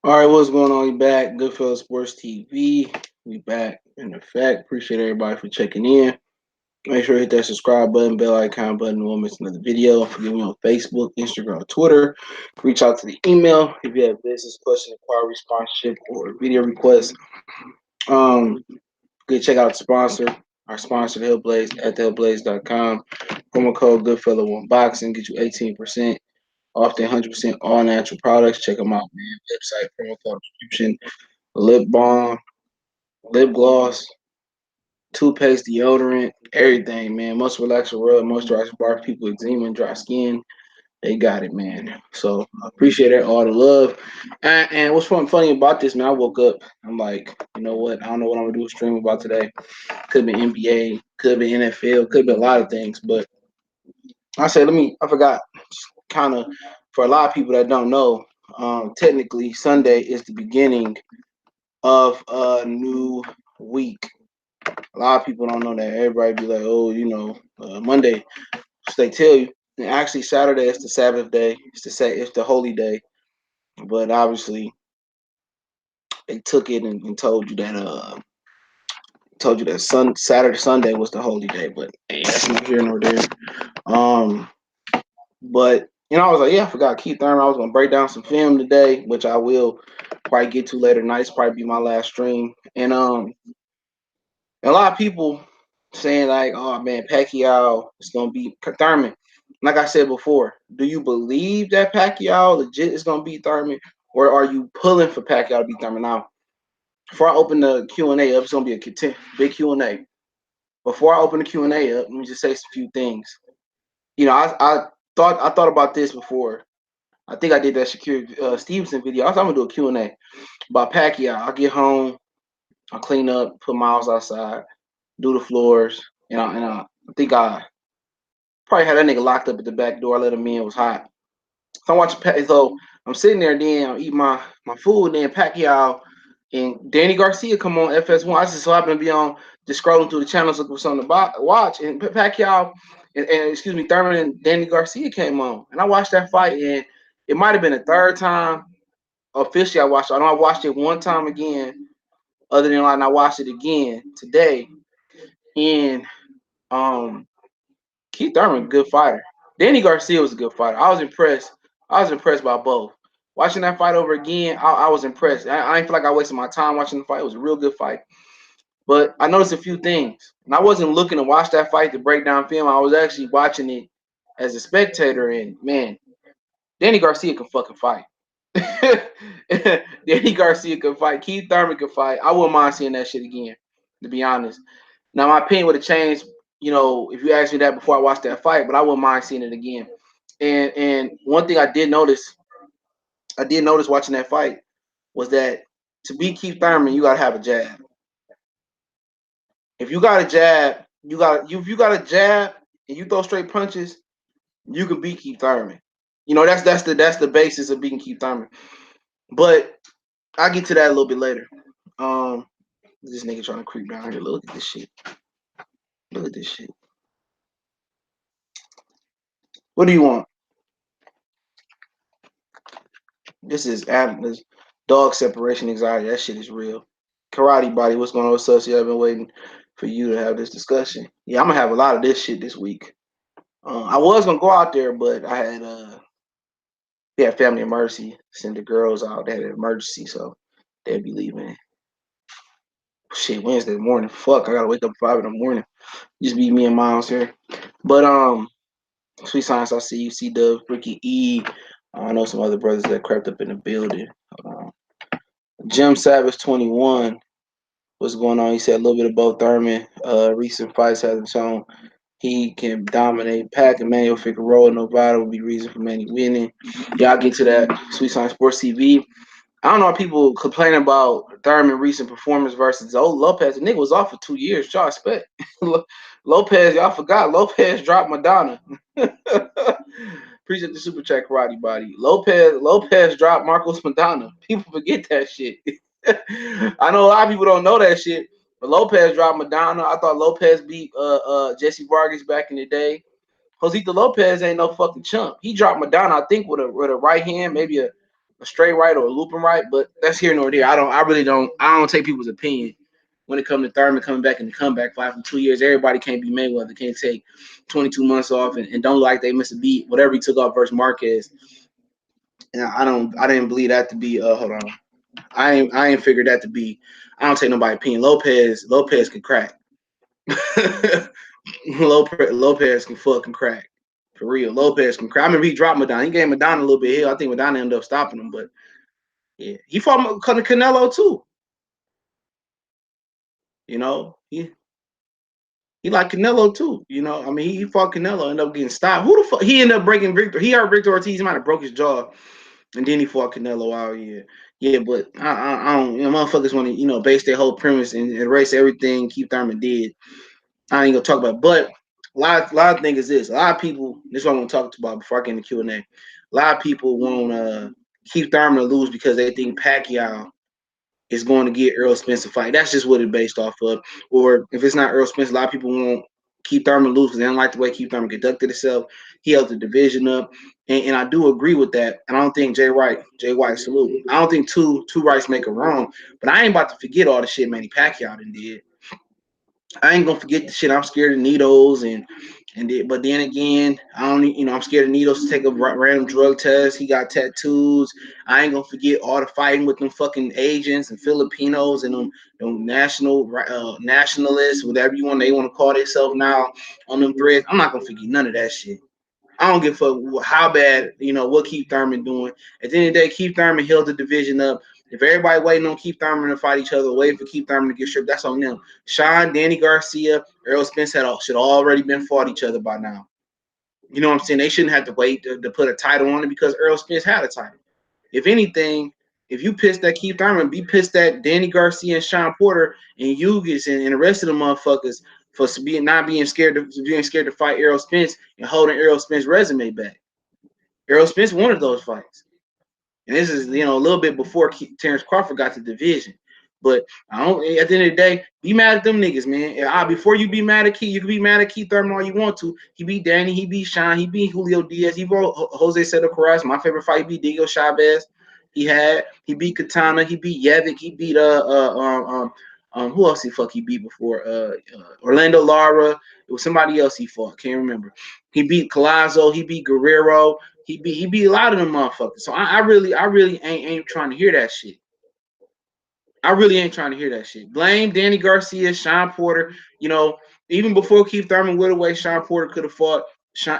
All right, what's going on? We back. Goodfellas Sports TV. We back in effect. Appreciate everybody for checking in. Make sure to hit that subscribe button, bell icon button. You won't miss another video. Forget me on Facebook, Instagram, Twitter. Reach out to the email if you have business question, inquiry, sponsorship, or video requests. Um, Good. Check out the sponsor. Our sponsor, the Hillblaze, at thehillblaze.com. Promo code Goodfellow Unboxing get you 18% off the 100% all natural products. Check them out, man. Website, promo code description. Lip balm, lip gloss, toothpaste, deodorant, everything, man. Most relaxer rub, moisturizer bar for people with eczema and dry skin. They got it, man. So I appreciate it, all the love. And what's funny about this, man? I woke up. I'm like, you know what? I don't know what I'm gonna do a stream about today. Could have been NBA, could have been NFL, could have been a lot of things. But I said, I forgot. Kind of for a lot of people that don't know, technically Sunday is the beginning of a new week. A lot of people don't know that. Everybody be like, oh, Monday. So they tell you. And actually, Saturday is the Sabbath day. It's the holy day. But obviously, they took it and told you that Saturday Sunday was the holy day. But hey, that's not here nor there. Um, but I was like, yeah, I forgot Keith Thurman. I was gonna break down some film today, which I will probably get to later tonight. It's probably be my last stream. And a lot of people saying like, "Oh man, Pacquiao is gonna beat Thurman." Like I said before, do you believe that Pacquiao legit is gonna beat Thurman, or are you pulling for Pacquiao to beat Thurman? Now, before I open the Q&A up, it's gonna be a big Q&A. Before I open the Q&A up, let me just say a few things. I thought about this before. I think I did that Shakir Stevenson video. I'm gonna do a Q&A about Pacquiao. I'll get home, I'll clean up, put Miles outside, do the floors, I think I probably had that nigga locked up at the back door. I let him in. It was hot. So I'm watching. So I'm sitting there. Then I eat my food. And then Pacquiao and Danny Garcia come on FS1. I just so happen to be on, just scrolling through the channels looking for something to watch. And Pacquiao and excuse me, Thurman and Danny Garcia came on, and I watched that fight. And it might have been the third time officially I watched it. I know I watched it one time again. Other than like, I watched it again today. And um Keith Thurman, good fighter. Danny Garcia was a good fighter. I was impressed. I was impressed by both. Watching that fight over again, I was impressed. I didn't feel like I wasted my time watching the fight. It was a real good fight. But I noticed a few things. And I wasn't looking to watch that fight to break down film. I was actually watching it as a spectator. And man, Danny Garcia can fucking fight. Danny Garcia can fight. Keith Thurman can fight. I wouldn't mind seeing that shit again, to be honest. Now my opinion would have changed, if you asked me that before I watched that fight, but I wouldn't mind seeing it again. And one thing I did notice watching that fight was that to beat Keith Thurman, you gotta have a jab. If you got a jab, if you got a jab and you throw straight punches, you can beat Keith Thurman. That's the basis of beating Keith Thurman. But I'll get to that a little bit later. Um, this nigga trying to creep down here. Look at this shit. Look at this shit. What do you want? This dog separation anxiety. That shit is real. Karate body. What's going on, associate? I've been waiting for you to have this discussion. Yeah, I'm gonna have a lot of this shit this week. I was gonna go out there, but I had we had family emergency. Send the girls out. They had an emergency, so they'd be leaving. Shit, Wednesday morning. Fuck, I gotta wake up at 5 in the morning. Just be me and Miles here. But Sweet Science, I see you. C Dub, Ricky E. I know some other brothers that crept up in the building. Jim Savage 21. What's going on? He said a little bit about Thurman. Recent fights haven't shown he can dominate. Pack and Manuel Figueroa, Novada would be reason for Manny winning. Yeah, I'll get to that. Sweet Science Sports TV. I don't know why people complaining about Thurman recent performance versus old Lopez. The nigga was off for 2 years. Y'all expect Lopez? Y'all forgot Lopez dropped Madonna. Appreciate the super chat, karate body. Lopez dropped Marcos Madonna. People forget that shit. I know a lot of people don't know that shit, but Lopez dropped Madonna. I thought Lopez beat Jesse Vargas back in the day. Josito Lopez ain't no fucking chump. He dropped Madonna, I think, with a right hand, maybe a straight right or a looping right, but that's here nor there. I don't take people's opinion when it comes to Thurman coming back in the comeback fight for 2 years. Everybody can't be Mayweather, can't take 22 months off and don't like they miss a beat, whatever he took off versus Marquez. And I didn't believe that to be hold on. I ain't figured that to be. I don't take nobody opinion. Lopez can crack. Lopez can fucking crack. For real. Lopez can crack. I remember he dropped Madonna. He gave Madonna a little bit of hell. I think Madonna ended up stopping him, but yeah. He fought Canelo too. You know, he like Canelo too. You know, I mean, he fought Canelo, ended up getting stopped. Who the fuck? He ended up breaking Victor. He hurt Victor Ortiz. He might have broke his jaw, and then he fought Canelo out. Yeah, yeah. But I don't. You know, motherfuckers want to base their whole premise and erase everything Keith Thurman did. I ain't gonna talk about it. But a lot of things is this. A lot of people. This is what I want to talk about before I get into Q&A. A lot of people want Keith Thurman to lose because they think Pacquiao is going to get Errol Spence a fight. That's just what it's based off of. Or if it's not Errol Spence, a lot of people won't Keith Thurman lose because they don't like the way Keith Thurman conducted himself. He held the division up. And I do agree with that. And I don't think Jay White, salute. I don't think two rights make a wrong. But I ain't about to forget all the shit Manny Pacquiao did. I ain't gonna forget the shit. I'm scared of needles but then again, I don't. I'm scared of needles to take a random drug test. He got tattoos. I ain't gonna forget all the fighting with them fucking agents and Filipinos and them nationalists, whatever they want to call themselves now on them threads. I'm not gonna forget none of that shit. I don't give a fuck how bad, what Keith Thurman doing. At the end of the day, Keith Thurman held the division up. If everybody waiting on Keith Thurman to fight each other, waiting for Keith Thurman to get stripped, that's on them. Sean, Danny Garcia, Errol Spence should already been fought each other by now. You know what I'm saying? They shouldn't have to wait to put a title on it because Errol Spence had a title. If anything, if you pissed at Keith Thurman, be pissed at Danny Garcia and Sean Porter and Hughes and the rest of the motherfuckers for being scared to fight Errol Spence and holding Errol Spence's resume back. Errol Spence wanted those fights. And this is, a little bit before Terrence Crawford got to the division. But I don't. At the end of the day, be mad at them niggas, man. Before you be mad at Keith, you can be mad at Keith Thurman all you want to. He beat Danny, he beat Sean, he beat Julio Diaz, he beat Jose Cedro Carras. My favorite fight, he beat Diego Chavez. He beat Katana, he beat Yevik, he beat who else he beat before? Orlando Lara. It was somebody else he fought. Can't remember. He beat Collazo, he beat Guerrero. He beat a lot of them motherfuckers. So I really ain't trying to hear that shit. I really ain't trying to hear that shit. Blame Danny Garcia, Sean Porter. Even before Keith Thurman went away, Sean Porter could have fought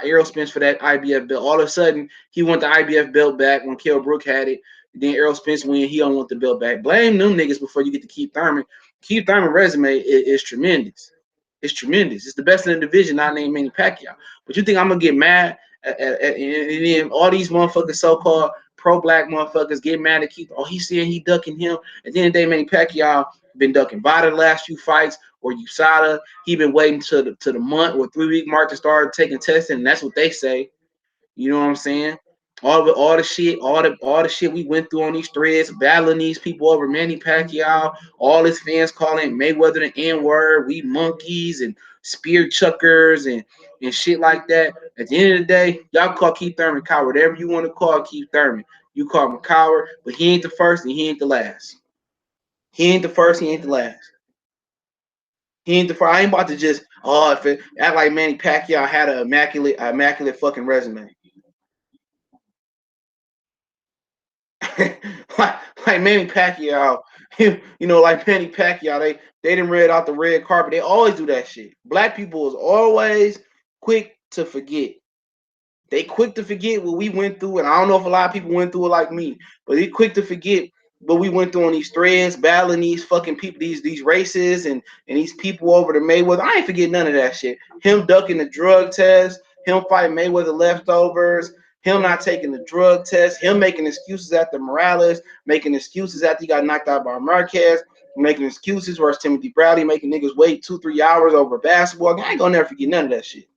Errol Spence for that IBF belt. All of a sudden, he want the IBF belt back when Kell Brook had it. Then Errol Spence win. He don't want the belt back. Blame them niggas before you get to Keith Thurman. Keith Thurman resume is tremendous. It's tremendous. It's the best in the division, not named Manny Pacquiao. But you think I'm gonna get mad and then all these motherfuckers, so-called pro-black motherfuckers, get mad at Keith? Oh, he's saying he ducking him. At the end of the day, Manny Pacquiao been ducking Vada the last few fights, or USADA. He been waiting to the month or 3-week mark to start taking testing, and that's what they say. You know what I'm saying? All the shit we went through on these threads, battling these people over Manny Pacquiao, all his fans calling Mayweather the N-word, we monkeys and spear chuckers and shit like that. At the end of the day, y'all call Keith Thurman coward, whatever you want to call Keith Thurman. You call him a coward, but he ain't the first and he ain't the last. He ain't the first, he ain't the last. He ain't the first. I ain't about to just act like Manny Pacquiao had an immaculate fucking resume. like Manny Pacquiao, like Manny Pacquiao, they didn't read out the red carpet. They always do that shit. Black people is always quick to forget. They quick to forget what we went through, and I don't know if a lot of people went through it like me, but they quick to forget what we went through on these threads, battling these fucking people, these races and these people over to Mayweather. I ain't forget none of that shit. Him ducking the drug test, him fighting Mayweather leftovers, him not taking the drug test, him making excuses after Morales, making excuses after he got knocked out by Marquez, making excuses versus Timothy Bradley, making niggas wait 2-3 hours over basketball. I ain't gonna never forget none of that shit.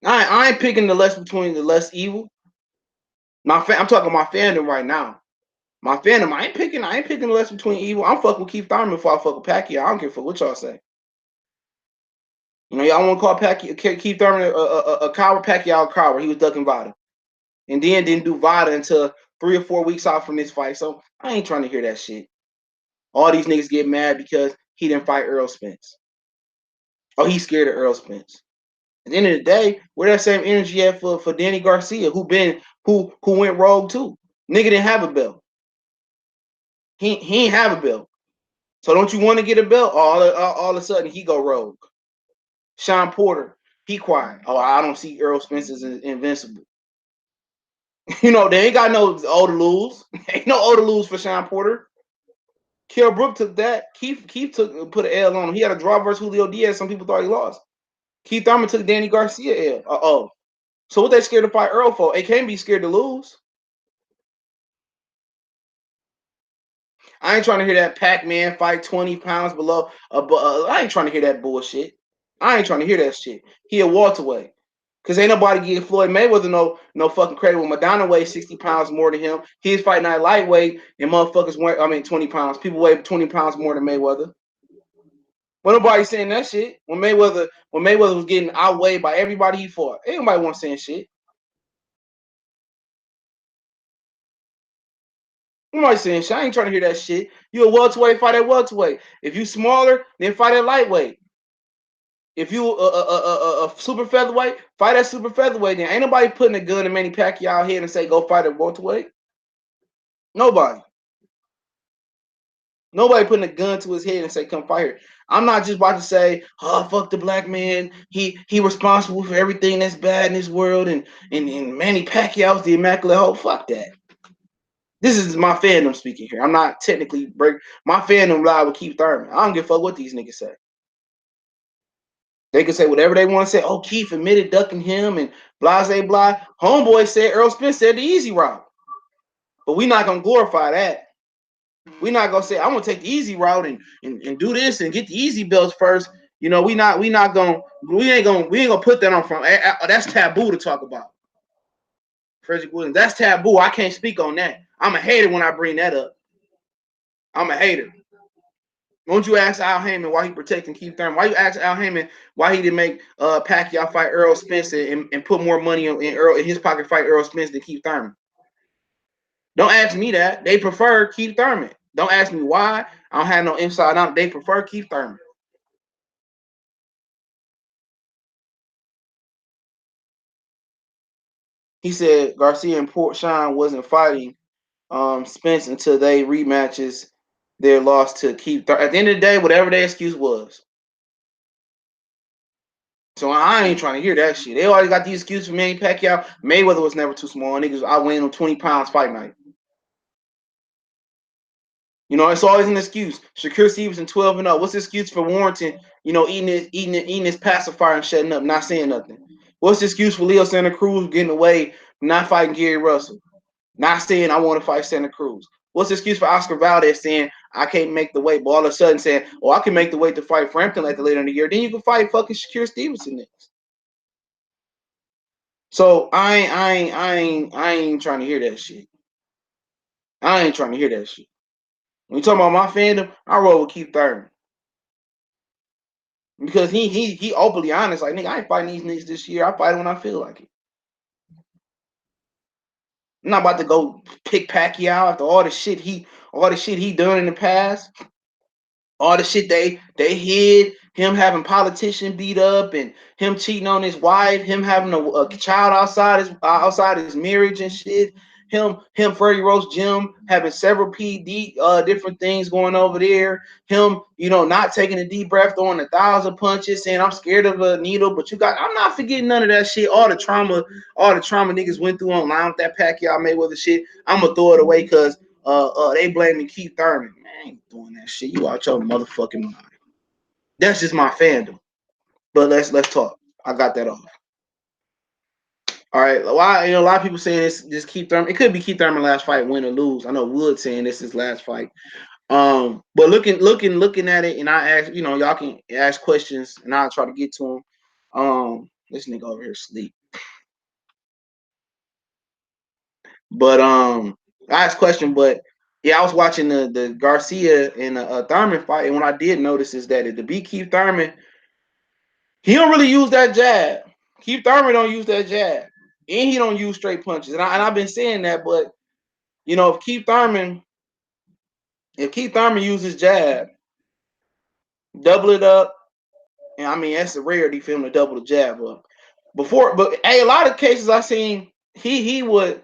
I ain't picking the less evil. I'm talking my fandom right now. My fandom, I ain't picking the less between evil. I'm fucking with Keith Thurman before I fuck with Pacquiao. I don't give a fuck what y'all say. Y'all want to call Keith Thurman a coward, Pacquiao a coward. He was ducking bottom. and then didn't do VADA until 3 or 4 weeks out from this fight. So I ain't trying to hear that shit. All these niggas get mad because he didn't fight Earl Spence. Oh, he's scared of Earl Spence. At the end of the day, where that same energy at for Danny Garcia, who went rogue too. Nigga didn't have a belt. He ain't have a belt. So don't you want to get a belt? All of a sudden he go rogue. Sean Porter, he quiet. Oh, I don't see Earl Spence as invincible. You know, they ain't got no O to lose. Ain't no O to lose for Sean Porter. Kell Brook took that. Keith put an L on him. He had a draw versus Julio Diaz. Some people thought he lost. Keith Thurman took Danny Garcia L. Uh-oh. So what they scared to fight Earl for? They can't be scared to lose. I ain't trying to hear that Pac-Man fight 20 pounds below. I ain't trying to hear that bullshit. I ain't trying to hear that shit. He a welterweight. Cause ain't nobody getting Floyd Mayweather no fucking credit. When Madonna weighs 60 pounds more than him, he's fighting at lightweight, and motherfuckers weigh 20 pounds. People weigh 20 pounds more than Mayweather. Well, nobody saying that shit. When Mayweather was getting outweighed by everybody he fought, ain't nobody want saying shit. Nobody saying shit. I ain't trying to hear that shit. You a welterweight, fight at welterweight. If you smaller, then fight at lightweight. If you a super featherweight, fight at super featherweight. Then ain't nobody putting a gun in Manny Pacquiao head and say go fight at welterweight. Nobody. Nobody putting a gun to his head and say come fight here. I'm not just about to say, oh fuck the black man. He responsible for everything that's bad in this world, and Manny Pacquiao's the immaculate hoe. Fuck that. This is my fandom speaking here. I'm not technically my fandom live with Keith Thurman. I don't give a fuck what these niggas say. They can say whatever they want to say. Oh, Keith admitted ducking him and blase blah. Homeboy said Earl Spence said the easy route. But we not gonna glorify that. We not gonna say I'm gonna take the easy route and do this and get the easy belts first. You know, we ain't gonna put that on front. That's taboo to talk about. Frederick Williams, that's taboo. I can't speak on that. I'm a hater when I bring that up. I'm a hater. Won't you ask Al Heyman why he protecting Keith Thurman? Why you ask Al Heyman why he didn't make Pacquiao fight Earl Spence and put more money in his pocket fight Earl Spence than Keith Thurman? Don't ask me that. They prefer Keith Thurman. Don't ask me why. I don't have no inside out. They prefer Keith Thurman. He said Garcia and Port Sean wasn't fighting Spence until they rematches their loss to Keith Thurman. At the end of the day, whatever their excuse was. So I ain't trying to hear that shit. They always got these excuses for Manny Pacquiao. Mayweather was never too small. Niggas, I weighed him 20 pounds fight night. You know, it's always an excuse. Shakur Stevenson 12-0. What's the excuse for Warrington? You know, eating his pacifier and shutting up, not saying nothing. What's the excuse for Leo Santa Cruz getting away, not fighting Gary Russell, not saying I want to fight Santa Cruz? What's the excuse for Oscar Valdez saying I can't make the weight, but all of a sudden saying, oh, I can make the weight to fight Frampton like later in the year. Then you can fight fucking Shakur Stevenson next. So I ain't trying to hear that shit. I ain't trying to hear that shit. When you talking about my fandom, I roll with Keith Thurman. Because he openly honest, like nigga, I ain't fighting these niggas this year. I fight when I feel like it. I'm not about to go pick Pacquiao after all the shit he done in the past. All the shit they hid, him having politician beat up and him cheating on his wife, him having a child outside his marriage and shit. Him Freddie Roach Jim having several PD different things going over there. Him, you know, not taking a deep breath, throwing 1,000 punches, saying I'm scared of a needle, but I'm not forgetting none of that shit. All the trauma niggas went through online with that Pacquiao Mayweather shit. I'm gonna throw it away because they blaming Keith Thurman. Man, I ain't doing that shit. You out your motherfucking mind. That's just my fandom. But let's talk. I got that off. All right. Why a lot of people saying this Keith Thurman. It could be Keith Thurman last fight, win or lose. I know Wood saying this is his last fight. But looking at it, and I ask, y'all can ask questions, and I'll try to get to them. This nigga over here sleep. But I asked question, but yeah, I was watching the Garcia and Thurman fight, and what I did notice is that to beat Keith Thurman, he don't really use that jab. Keith Thurman don't use that jab. and he don't use straight punches. And I've been saying that, but you know, if Keith Thurman uses jab, double it up, and I mean that's a rarity for him to double the jab up. But hey, a lot of cases I seen he would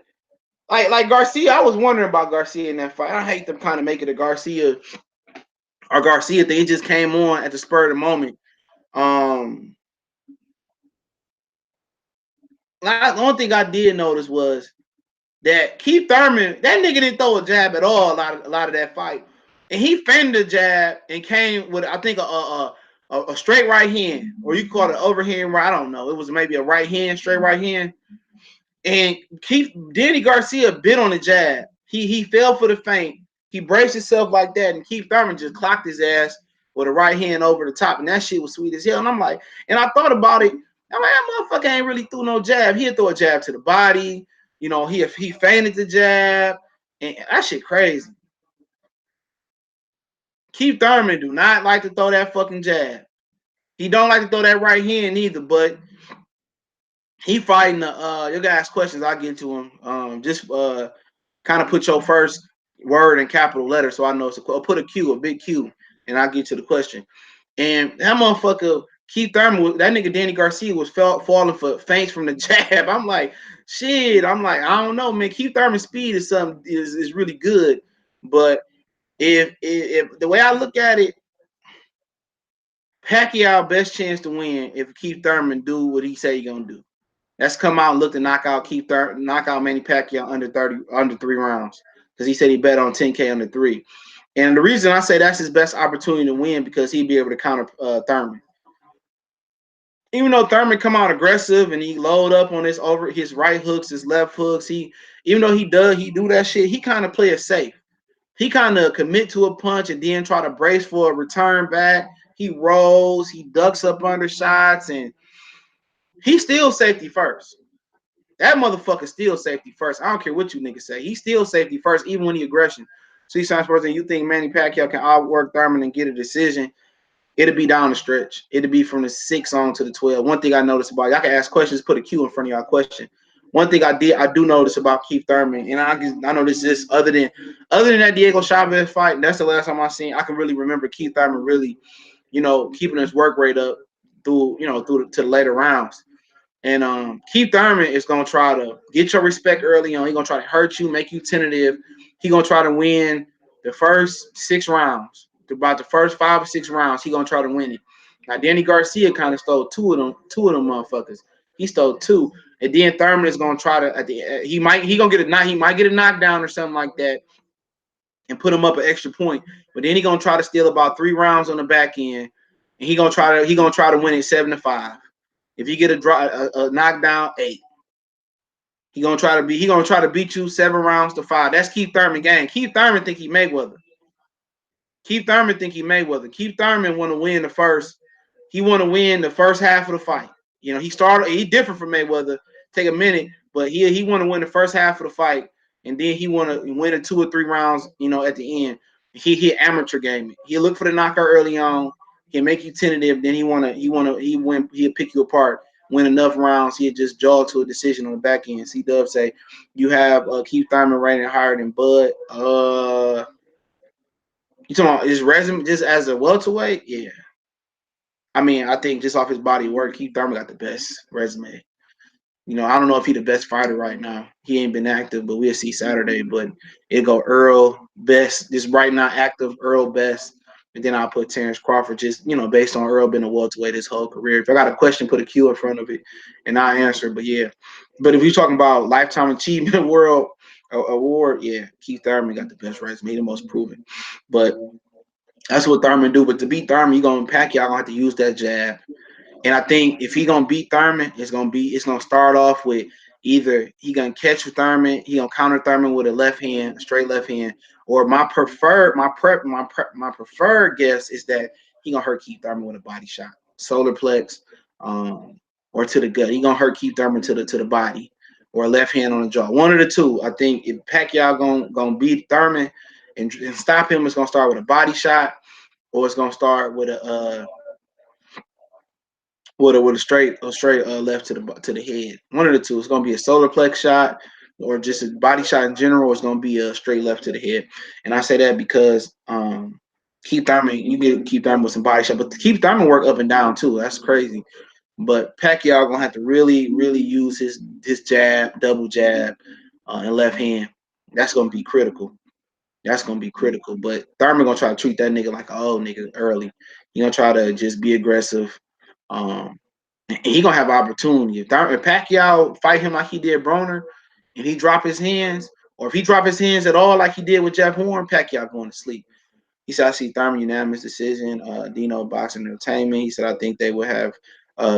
like Garcia. I was wondering about Garcia in that fight. I hate them kind of make it a Garcia thing. It just came on at the spur of the moment. Um, the only thing I did notice was that Keith Thurman, that nigga didn't throw a jab at all. A lot of that fight, and he fended the jab and came with I think a straight right hand, or you call it an overhand right. I don't know. It was maybe a right hand, straight right hand. And Danny Garcia bit on the jab. He fell for the feint. He braced himself like that, and Keith Thurman just clocked his ass with a right hand over the top, and that shit was sweet as hell. And I'm like, and I thought about it. I'm like, that motherfucker ain't really threw no jab. He'd throw a jab to the body. You know, he feinted the jab, and that shit crazy. Keith Thurman do not like to throw that fucking jab. He don't like to throw that right hand either, but he fighting the you guys questions, I'll get to him. Just kind of put your first word in capital letters so I know it's put a Q, a big Q, and I'll get to the question. And that motherfucker Keith Thurman, that nigga Danny Garcia was falling for feints from the jab. I'm like, shit. I'm like, I don't know, man. Keith Thurman's speed is really good, but if the way I look at it, Pacquiao best chance to win if Keith Thurman do what he say he gonna do. That's come out and look to knock out Manny Pacquiao under 3 rounds because he said he bet on 10K under 3. And the reason I say that's his best opportunity to win because he'd be able to counter Thurman. Even though Thurman come out aggressive and he load up on his right hooks, his left hooks, even though he do that shit, he kind of play it safe. He kind of commit to a punch and then try to brace for a return back. He rolls, he ducks up under shots, and he's still safety first. That motherfucker still safety first. I don't care what you niggas say. He's still safety first, even when he aggression. See, signs person, you think Manny Pacquiao can outwork Thurman and get a decision? It'll be down the stretch. It'll be from the 6 on to the 12. One thing I noticed about y'all can ask questions, put a Q in front of y'all question. One thing I do notice about Keith Thurman, and I know this is other than that Diego Chavez fight, and that's the last time I seen. I can really remember Keith Thurman really, keeping his work rate up to the later rounds. And Keith Thurman is gonna try to get your respect early on. He's gonna try to hurt you, make you tentative. He's gonna try to win the first 6 rounds. About the first 5 or 6 rounds, he's gonna try to win it. Now Danny Garcia kind of stole two of them motherfuckers. He stole two, and then Thurman is gonna try to he might get a knockdown or something like that, and put him up an extra point. But then he's gonna try to steal about 3 rounds on the back end, and he's gonna try to win it 7-5. If you get a knockdown, 8. He gonna try to beat you 7 rounds to 5. That's Keith Thurman game. Keith Thurman think he Mayweather. Keith Thurman want to win the first. He want to win the first half of the fight. He different from Mayweather. Take a minute, but he want to win the first half of the fight, and then he want to win the 2 or 3 rounds. At the end, he amateur game. He'll look for the knockout early on. He'll make you tentative. Then he'll pick you apart. Win enough rounds, he'll just jaw to a decision on the back end. C Dub say you have Keith Thurman rated higher than Bud. You talking about his resume just as a welterweight? Yeah. I mean, I think just off his body work, Keith Thurman got the best resume. I don't know if he's the best fighter right now. He ain't been active, but we'll see Saturday. But it'll go Earl Best, just right now active Earl Best. And then I'll put Terrence Crawford just, based on Earl being a welterweight his whole career. If I got a question, put a Q in front of it and I'll answer. But yeah. But if you're talking about lifetime achievement world award, yeah, Keith Thurman got the best resume, the most proven. But that's what Thurman do. But to beat Thurman, Pacquiao gonna have to use that jab. And I think if he gonna beat Thurman, it's gonna start off with either he gonna catch with Thurman, he gonna counter Thurman with a straight left hand, or my preferred guess is that he gonna hurt Keith Thurman with a body shot, solar plex, or to the gut. He gonna hurt Keith Thurman to the body, or a left hand on the jaw. One of the two. I think if Pacquiao gonna beat Thurman and stop him, it's gonna start with a body shot, or it's gonna start with with a straight left to the head. One of the two. It's gonna be a solar plex shot or just a body shot in general. It's gonna be a straight left to the head. And I say that because Keith Thurman, you get Keith Thurman with some body shot, but Keith Thurman work up and down too. That's crazy. But Pacquiao gonna have to really use his jab, double jab, and left hand. That's gonna be critical. That's gonna be critical. But Thurman gonna try to treat that nigga like a old nigga early. He gonna try to just be aggressive. Um, and he gonna have opportunity. If Pacquiao fight him like he did Broner, and he drop his hands, or if he drop his hands at all like he did with Jeff Horn, Pacquiao going to sleep. He said, I see Thurman unanimous decision. Dino Boxing Entertainment. He said, I think they would have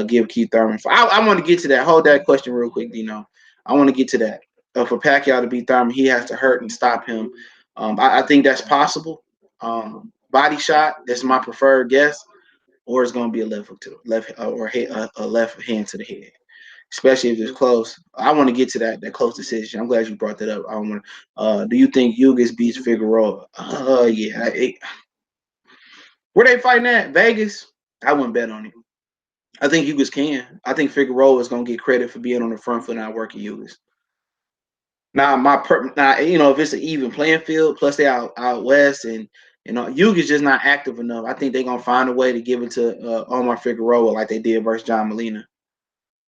give Keith Thurman. I want to get to that. Hold that question real quick, Dino. I want to get to that. For Pacquiao to beat Thurman, he has to hurt and stop him. I think that's possible. Body shot, that's my preferred guess, or it's going to be a left hook to the left or a left hand to the head, especially if it's close. I want to get to that close decision. I'm glad you brought that up. I want. Do you think Yugas beats Figueroa? Yeah. Where they fighting at? Vegas? I wouldn't bet on it. I think Yugas can. I think Figueroa is gonna get credit for being on the front foot, not working Yugas. Now, if it's an even playing field, plus they out west, and Yuga's just not active enough. I think they're gonna find a way to give it to Omar Figueroa like they did versus John Molina.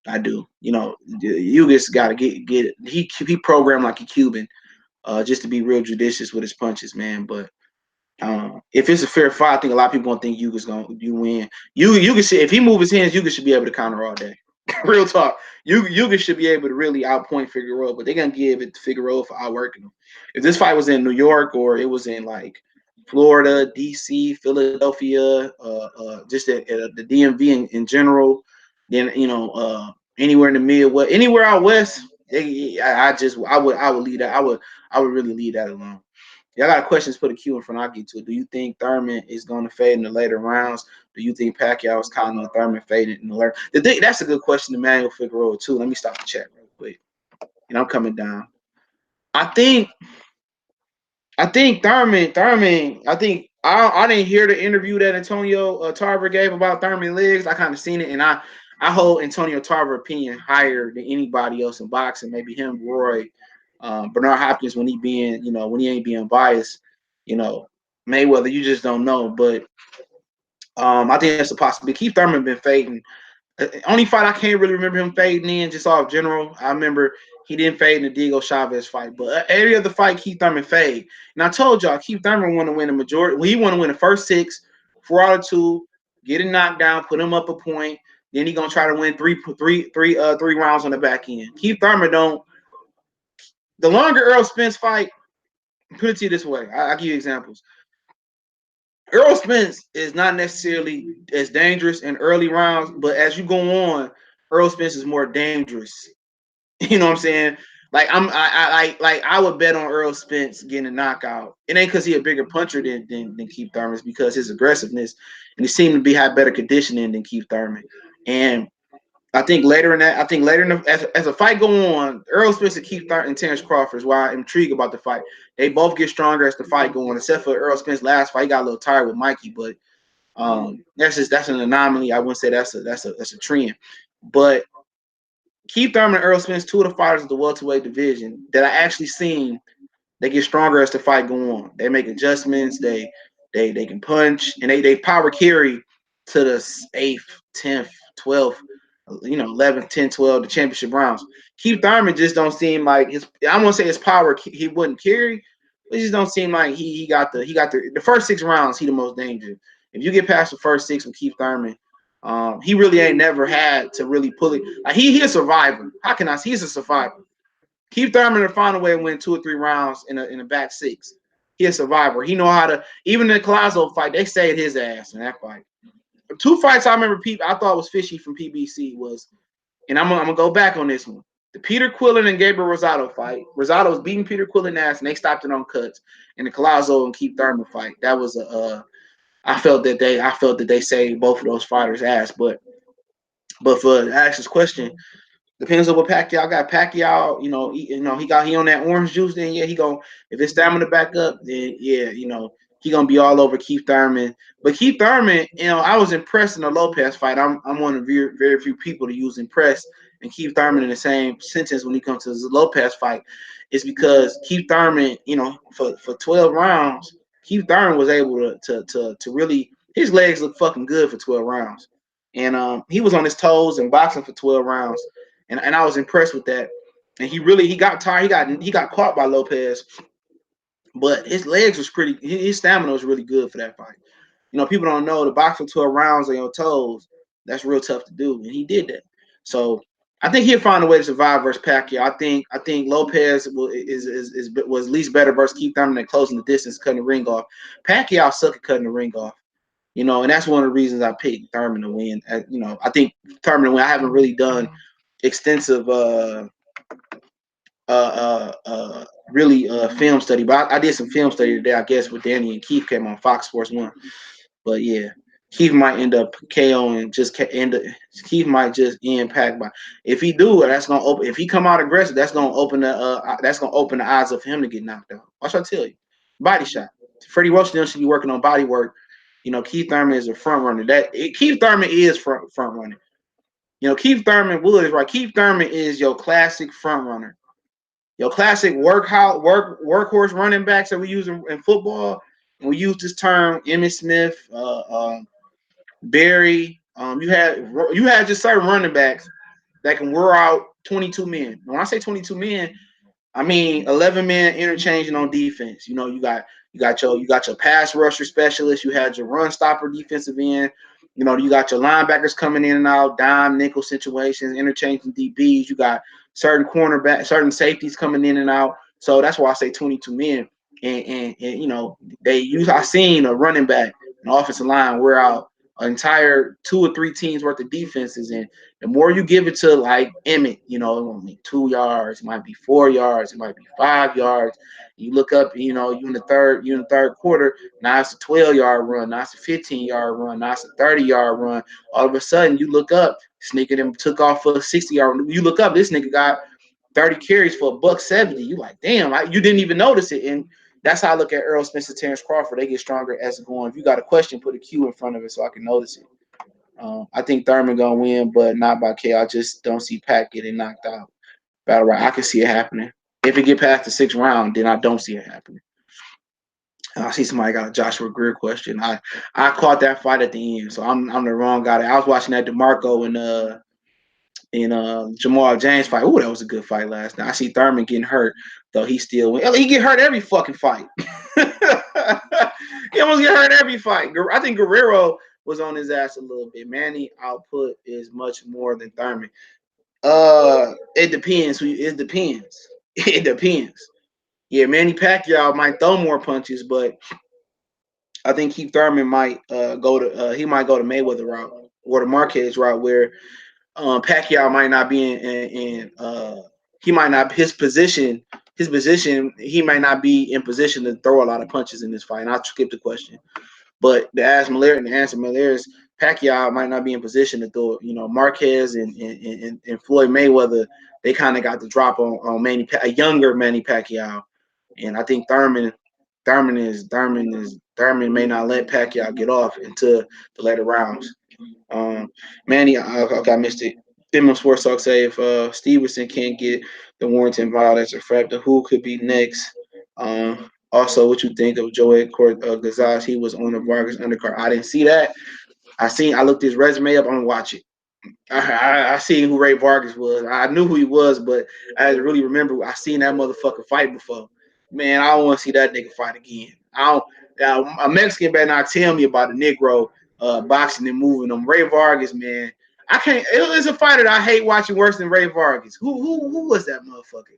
I do. Yugas got to get it. He programmed like a Cuban, just to be real judicious with his punches, man. But if it's a fair fight, I think a lot of people gonna think Yuga's gonna win. You can see if he move his hands, Yuga should be able to counter all day. Real talk. Yuga should be able to really outpoint Figueroa, but they're gonna give it to Figueroa for outworking him. If this fight was in New York or it was in like Florida, DC, Philadelphia, just at the DMV in general, then anywhere in the Midwest, anywhere out west, I would leave that. I would really leave that alone. Y'all got questions for the queue in front. I'll get to it. Do you think Thurman is going to fade in the later rounds? Do you think Pacquiao is counting on Thurman fading in the later? That's a good question to Manuel Figueroa too. Let me stop the chat real quick, and I'm coming down. I think Thurman. I didn't hear the interview that Antonio Tarver gave about Thurman legs. I kind of seen it, and I hold Antonio Tarver opinion higher than anybody else in boxing. Maybe him, Roy, Bernard Hopkins when when he ain't being biased. Mayweather, you just don't know. But I think that's a possibility. Keith Thurman been fading. Only fight I can't really remember him fading in, just off general. I remember he didn't fade in the Diego Chavez fight, but every other fight, Keith Thurman fade. And I told y'all, Keith Thurman want to win the majority. Well, he want to win the first six, 4 out of 2, get a knockdown, put him up a point. Then he gonna try to win three rounds on the back end. Keith Thurman don't. The longer Earl Spence fight, put it to you this way. I'll give you examples. Earl Spence is not necessarily as dangerous in early rounds, but as you go on, Earl Spence is more dangerous. You know what I'm saying? Like I would bet on Earl Spence getting a knockout. It ain't because he a bigger puncher than Keith Thurman. It's because his aggressiveness and he seemed to be have better conditioning than Keith Thurman. And as a fight go on, Earl Spence and Keith Thurman and Terrence Crawford is why I'm intrigued about the fight. They both get stronger as the fight go on, except for Earl Spence last fight. He got a little tired with Mikey, but that's an anomaly. I wouldn't say that's a trend. But Keith Thurman and Earl Spence, two of the fighters of the welterweight division that I actually seen, they get stronger as the fight go on. They make adjustments. They can punch and they power carry to the 8th, 10th, 12th, 11th, 10th, 12th, the championship rounds. Keith Thurman just don't seem like his. I won't say his power he wouldn't carry. It just don't seem like he got the first 6 rounds. He the most dangerous. If you get past the first 6 with Keith Thurman, he really ain't never had to really pull it. Like he a survivor. How can I say he's a survivor? Keith Thurman to find a way to win 2 or 3 rounds in a back 6. He a survivor. He know how to. Even in the Collazo fight, they saved his ass in that fight. 2 fights I remember. I thought was fishy from PBC was, and I'm gonna go back on this one. The Peter Quillen and Gabriel Rosado fight. Rosado was beating Peter Quillen ass, and they stopped it on cuts. And the Collazo and Keith Thurman fight. That was a. I felt that they saved both of those fighters' ass. But for Alex's question, depends on what Pacquiao got. Pacquiao, he on that orange juice. Then yeah, he go if his stamina back up. Then yeah, he gonna be all over Keith Thurman. But Keith Thurman, I was impressed in the Lopez fight. I'm one of very, very few people to use impressed and Keith Thurman in the same sentence when he comes to the Lopez fight. It's because Keith Thurman, for 12 rounds, Keith Thurman was able to really, his legs look fucking good for 12 rounds. And he was on his toes and boxing for 12 rounds. And I was impressed with that. And he got tired. He got caught by Lopez, but his legs was pretty. His stamina was really good for that fight. People don't know the boxing 12 rounds on your toes. That's real tough to do, and he did that. So I think he'll find a way to survive versus Pacquiao. I think Lopez was at least better versus Keith Thurman at closing the distance, cutting the ring off. Pacquiao sucked at cutting the ring off. And that's one of the reasons I picked Thurman to win. I think Thurman to win. I haven't really done extensive really film study, but I did some film study today, I guess, with Danny and Keith came on Fox Sports 1. But yeah, Keith might end up KO and just end up, Keith might just end Pac by, if he do, that's gonna open, if he come out aggressive, that's gonna open the eyes of him to get knocked out. What should I tell you? Body shot. Freddie Roach should be working on body work. Keith Thurman is a front runner. Keith Thurman is front runner. Keith Thurman Wood is right. Keith Thurman is your classic front runner. Your classic workhorse running backs that we use in football. And we use this term, Emmitt Smith, Barry. You had just certain running backs that can wear out 22 men. When I say 22 men, I mean 11 men interchanging on defense. You got your pass rusher specialist. You had your run stopper defensive end. You got your linebackers coming in and out, dime nickel situations, interchanging DBs. You got certain safeties coming in and out. So that's why I say 22 men. And I seen a running back, an offensive line wear out an entire 2 or 3 teams worth of defenses, and the more you give it to like Emmett, it might be 2 yards, it might be 4 yards, it might be 5 yards. You look up, you in the third quarter. Now it's a 12-yard run. Now it's a 15-yard run. Now it's a 30-yard run. All of a sudden, you look up, this nigga them took off for a 60-yard. You look up, this nigga got 30 carries for $170. You like, damn, you didn't even notice it. And that's how I look at Earl Spencer, Terrence Crawford. They get stronger as it's going. If you got a question, put a Q in front of it so I can notice it. I think Thurman gonna win, but not by KO. I just don't see Pac getting knocked out. Battle right, I can see it happening. If it get past the 6th round, then I don't see it happening. I see somebody got a Joshua Greer question. I caught that fight at the end, so I'm the wrong guy. I was watching that DeMarco and Jamal James fight. Oh, that was a good fight last night. I see Thurman getting hurt, though he still win. He get hurt every fucking fight. He almost get hurt every fight. I think Guerrero was on his ass a little bit. Manny output is much more than Thurman. It depends. It depends. It depends. Yeah, Manny Pacquiao might throw more punches, but I think Keith Thurman might go to Mayweather route or the Marquez route, where Pacquiao might not be he might not he might not be in position to throw a lot of punches in this fight. And I'll skip the question. But the answer Malaire is Pacquiao might not be in position to throw. Marquez and Floyd Mayweather, they kind of got the drop on a younger Manny Pacquiao. And I think Thurman may not let Pacquiao get off into the later rounds. Manny, okay, I missed it. Female Sports Talk say if Stevenson can't get the Warrington violence effective, who could be next? Also, what you think of Joey Gonzalez? He was on the Vargas undercard. I didn't see that. I looked his resume up. I'm gonna watch it. I seen who Ray Vargas was. I knew who he was, but I had to really remember. I seen that motherfucker fight before. Man, I don't want to see that nigga fight again. I don't. A Mexican better not tell me about a Negro boxing and moving them. Ray Vargas, man, I can't. It was a fighter that I hate watching worse than Ray Vargas. Who was that motherfucker?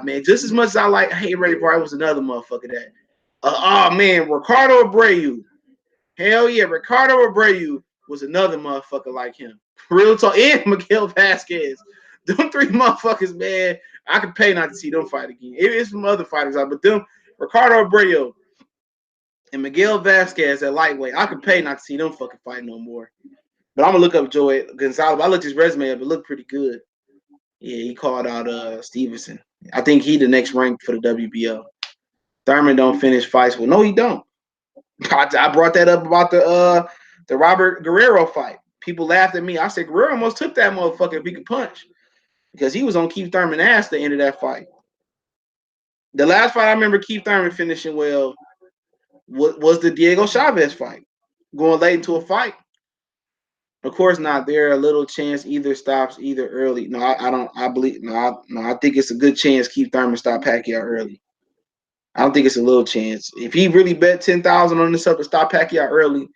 Man, just as much as I hate Ray Vargas, was another motherfucker that. Man, Ricardo Abreu. Hell yeah, Ricardo Abreu was another motherfucker like him. Real talk. And Miguel Vasquez. Them 3 motherfuckers, man, I could pay not to see them fight again. It's some other fighters out, but them, Ricardo Abreu and Miguel Vasquez at lightweight, I could pay not to see them fucking fight no more. But I'm going to look up Joey Gonzalez. I looked his resume up. It looked pretty good. Yeah, he called out Stevenson. I think he the next rank for the WBO. Thurman don't finish fights. Well, no, he don't. I brought that up about the Robert Guerrero fight. People laughed at me. I said Guerrero almost took that motherfucker if he could punch because he was on Keith Thurman ass at the end of that fight. The last fight I remember Keith Thurman finishing well was the Diego Chavez fight, going late into a fight. Of course not. There a little chance either stops either early. No, I don't. I believe no. I think it's a good chance Keith Thurman stop Pacquiao early. I don't think it's a little chance. If he really bet 10,000 on himself to stop Pacquiao early,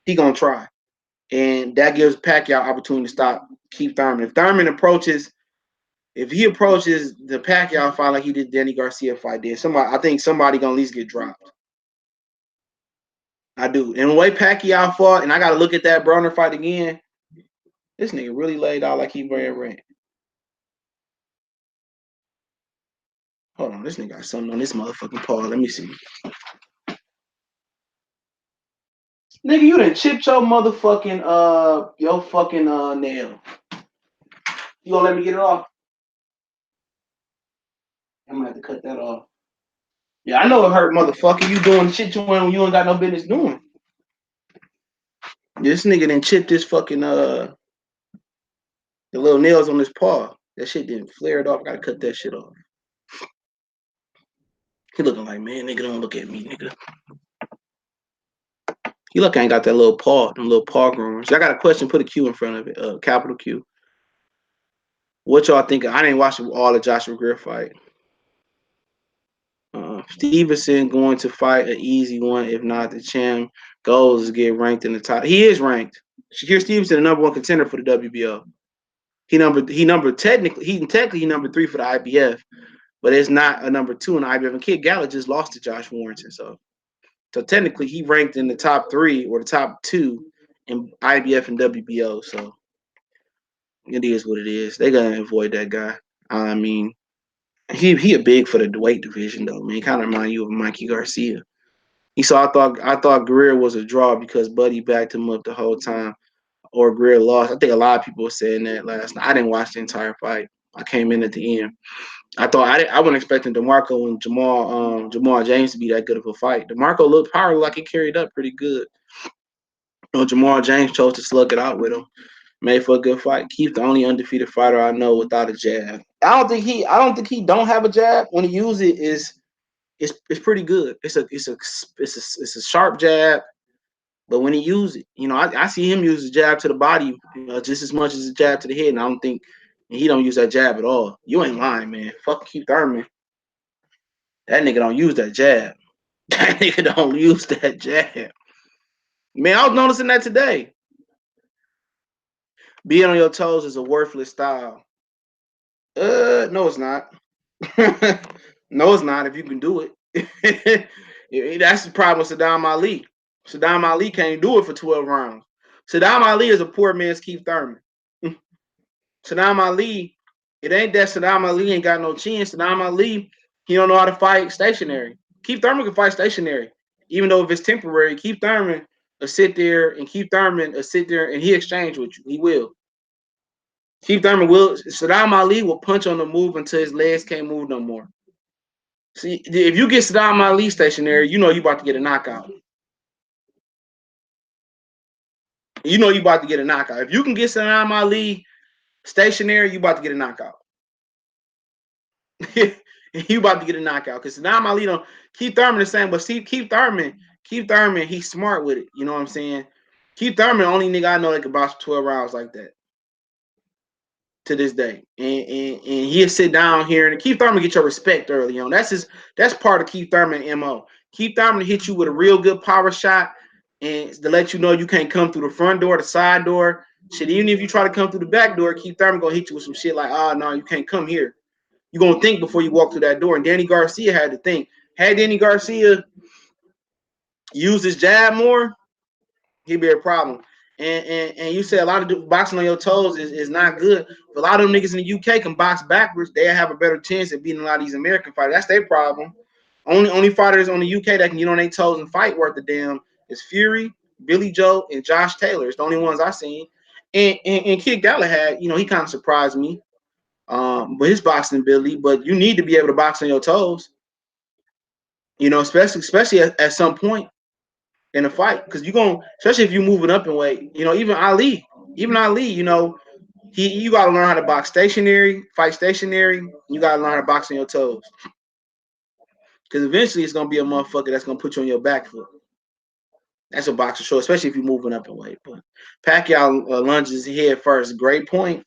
he gonna try, and that gives Pacquiao opportunity to stop Keith Thurman. If he approaches the Pacquiao fight like he did Danny Garcia fight, then I think somebody gonna at least get dropped. I do. And the way Pacquiao fought, and I got to look at that Broner fight again. This nigga really laid out like he ran. Hold on, this nigga got something on this motherfucking paw. Let me see. Nigga, you done chipped your motherfucking nail. You gonna let me get it off? I'm gonna have to cut that off. Yeah, I know it hurt, motherfucker. You doing shit you ain't got no business doing. This nigga done chipped this fucking the little nails on his paw. That shit didn't flare it off. I gotta cut that shit off. He looking like, man, nigga, don't look at me, nigga. He look, I ain't got that little paw, them little paw groomers. I got a question, put a Q in front of it, capital Q. What y'all think? I didn't watch all the Joshua Greer fight. Stevenson going to fight an easy one, if not the champ. Goals is get ranked in the top. He is ranked. Shakir Stevenson, the number one contender for the WBO. He technically number 3 for the IBF, but it's not a number 2 in the IBF. And Kid Gallagher just lost to Josh Warrington, so technically he ranked in the top 3 or the top 2 in IBF and WBO. So it is what it is. They're gonna avoid that guy. I mean, he a big for the weight division though, man. Kind of remind you of Mikey Garcia. I thought Greer was a draw because Buddy backed him up the whole time, or Greer lost. I think a lot of people were saying that last night. I didn't watch the entire fight. I came in at the end. I wasn't expecting DeMarco and Jamal James to be that good of a fight. DeMarco looked powerful, like he carried up pretty good. Jamal James chose to slug it out with him. Made for a good fight. Keith, the only undefeated fighter I know without a jab. I don't think he don't have a jab. When he uses it, it's pretty good. It's a sharp jab, but when he uses it, I see him use a jab to the body, just as much as a jab to the head, and I don't think he don't use that jab at all. You ain't lying, man. Fuck Keith Thurman. That nigga don't use that jab. That nigga don't use that jab. Man, I was noticing that today. Being on your toes is a worthless style. No, it's not. No, it's not. If you can do it, that's the problem with Saddam Ali. Saddam Ali can't do it for 12 rounds. Saddam Ali is a poor man's Keith Thurman. Saddam Ali, it ain't that Saddam Ali ain't got no chin. Saddam Ali, he don't know how to fight stationary. Keith Thurman can fight stationary, even though if it's temporary. Keith Thurman will sit there and he exchange with you. He will. Saddam Ali will punch on the move until his legs can't move no more. See, if you get Saddam Ali stationary, you know you about to get a knockout. You know you about to get a knockout. If you can get Saddam Ali stationary, you about to get a knockout. You about to get a knockout because Saddam Ali don't. Keith Thurman the same, but see, Keith Thurman, he's smart with it. You know what I'm saying? Keith Thurman, the only nigga I know that can box 12 rounds like that to this day, and he'll sit down here and Keith Thurman get your respect early on. That's part of Keith Thurman MO. Keith Thurman hit you with a real good power shot and to let you know you can't come through the front door, the side door. Shit, even if you try to come through the back door, Keith Thurman gonna hit you with some shit like, oh no, you can't come here. You're gonna think before you walk through that door. And Danny Garcia had to think. Had Danny Garcia used his jab more, he'd be a problem. And you said a lot of boxing on your toes is not good. A lot of them niggas in the UK can box backwards. They have a better chance at beating a lot of these American fighters. That's their problem. Only fighters on the UK that can get on their toes and fight worth a damn is Fury, Billy Joe, and Josh Taylor. It's the only ones I seen. And Kid Galahad, he kind of surprised me with his boxing ability. But you need to be able to box on your toes. Especially at some point. in a fight because you're gonna, especially if you're moving up in weight. You know, even Ali, you know, you gotta learn how to box stationary, fight stationary. You gotta learn how to box on your toes because eventually it's gonna be a motherfucker that's gonna put you on your back foot. That's a boxer short, especially if you're moving up in weight. But Pacquiao lunges his head first. Great point.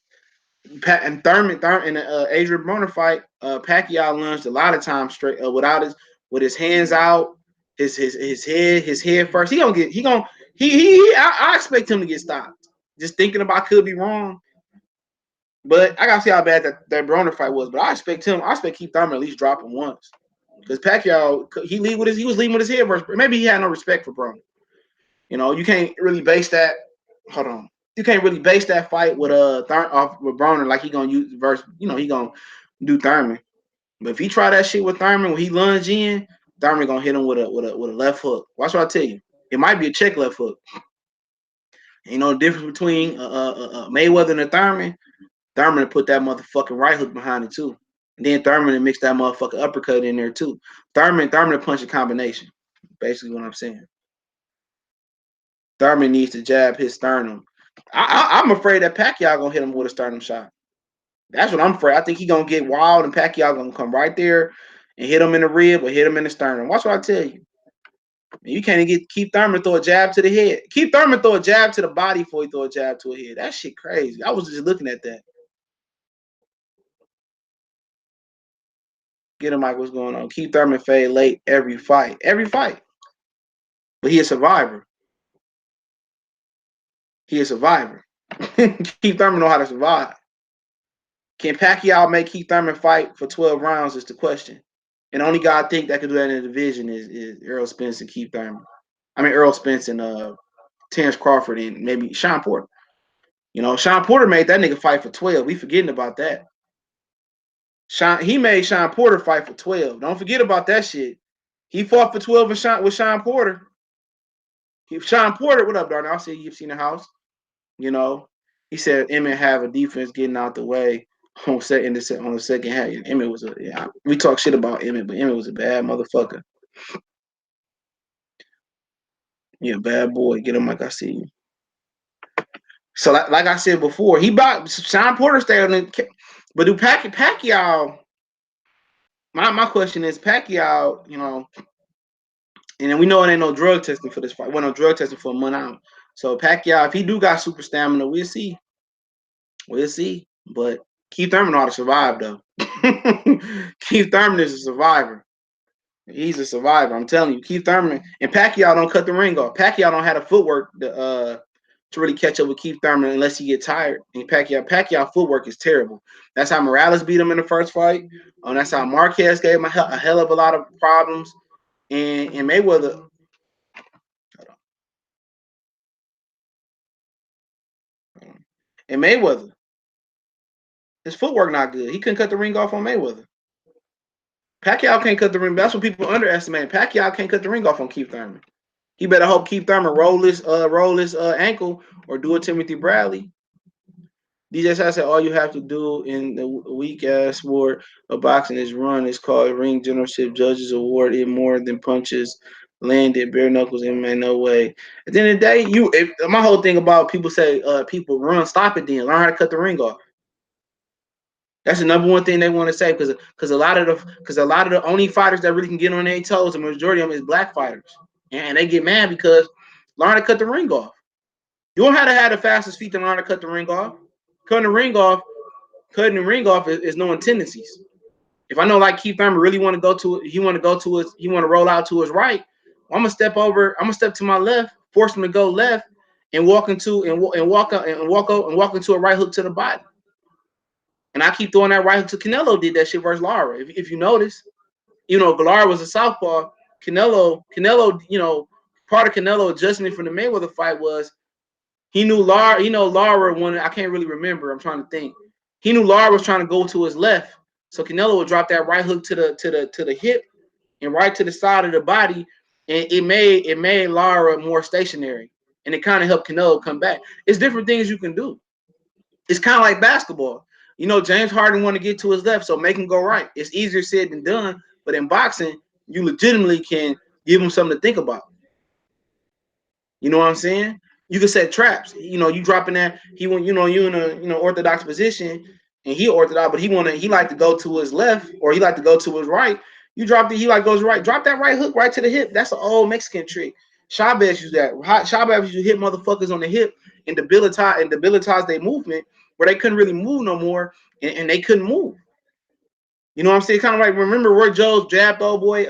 And Thurman in the Adrian Broner fight, Pacquiao lunged a lot of times straight without with his hands out, his head first. He gonna get he gonna he I expect him to get stopped. Just thinking about, could be wrong, but I gotta see how bad that Broner fight was. But I expect Keith Thurman at least drop him once because Pacquiao he was leading with his head first. Maybe he had no respect for Broner. You know, you can't really base that. Hold on. You can't really base that fight with off with Broner like he gonna use verse. You know, he gonna do Thurman. But if he try that shit with Thurman when he lunge in, Thurman gonna hit him with a left hook. Watch what I tell you. It might be a check left hook. You know the difference between Mayweather and a Thurman. Thurman put that motherfucking right hook behind it too. And then Thurman mixed that motherfucking uppercut in there too. Thurman punch a combination. Basically what I'm saying. Thurman needs to jab his sternum. I'm afraid that Pacquiao gonna hit him with a sternum shot. That's what I'm afraid. I think he gonna get wild and Pacquiao gonna come right there and hit him in the rib or hit him in the sternum. Watch what I tell you. You can't get Keith Thurman throw a jab to the head. Keith Thurman throw a jab to the body before he throw a jab to a head. That shit crazy. I was just looking at that. Get him, Mike. What's going on? Keith Thurman fade late every fight. Every fight. But he a survivor. He a survivor. Keith Thurman know how to survive. Can Pacquiao make Keith Thurman fight for 12 rounds is the question. And the only guy I think that could do that in the division is Errol Spence and Keith Thurman. I mean Errol Spence and Terrence Crawford and maybe Sean Porter. You know, Sean Porter made that nigga fight for 12. We forgetting about that. He made Sean Porter fight for 12. Don't forget about that shit. He fought for 12 with Sean Porter. Sean Porter, what up, Darnell? I see you've seen the house. You know, he said Emmett have a defense getting out the way on the second half. Emmett was we talk shit about Emmett, but Emmett was a bad motherfucker. Yeah, bad boy. Get him like I see you. So like I said before, he bought Sean Porter stayed on the, but do Pacquiao? My question is Pacquiao, you know, and then we know it ain't no drug testing for this fight. Well, no drug testing for a month out. So Pacquiao, if he do got super stamina, we'll see. We'll see. But Keith Thurman know how to survive though. Keith Thurman is a survivor. He's a survivor. I'm telling you, Keith Thurman and Pacquiao don't cut the ring off. Pacquiao don't have the footwork to really catch up with Keith Thurman unless he get tired. And Pacquiao footwork is terrible. That's how Morales beat him in the first fight. That's how Marquez gave him a hell of a lot of problems. And Mayweather. And Mayweather, his footwork not good. He couldn't cut the ring off on Mayweather. Pacquiao can't cut the ring. That's what people underestimate. Pacquiao can't cut the ring off on Keith Thurman. He better hope Keith Thurman roll his ankle or do a Timothy Bradley. DJ said all you have to do in the weak ass sport of boxing is run. It's called ring generalship. Judges award it more than punches landed, bare knuckles in no way. At the end of the day, my whole thing about people say people run, stop it then. Learn how to cut the ring off. That's the number one thing they want to say because a lot of the only fighters that really can get on their toes, the majority of them is black fighters, and they get mad because learn to cut the ring off. You don't have to have the fastest feet to learn to cut the ring off. Cutting the ring off is knowing tendencies. If I know like Keith Thurman really want to go to it, he want to roll out to his right. Well, I'm gonna step to my left, force him to go left, and walk into a right hook to the body. And I keep throwing that right hook to Canelo. Did that shit versus Lara. If you notice, you know, Lara was a southpaw. Canelo, you know, part of Canelo adjustment from the Mayweather fight was he knew Lara. You know, Lara wanted. I can't really remember. I'm trying to think. He knew Lara was trying to go to his left, so Canelo would drop that right hook to the hip and right to the side of the body, and it made Lara more stationary, and it kind of helped Canelo come back. It's different things you can do. It's kind of like basketball. You know, James Harden want to get to his left, so make him go right. It's easier said than done, but in boxing, you legitimately can give him something to think about. You know what I'm saying? You can set traps. You dropping that. He want you in a orthodox position, and he orthodox, but he like to go to his left or he like to go to his right. You drop the he like goes right. Drop that right hook right to the hip. That's an old Mexican trick. Chavez used that. Chavez used to hit motherfuckers on the hip and debilitize their movement where they couldn't really move no more, and they couldn't move. You know what I'm saying? Kind of like remember Roy Jones jabbed old boy.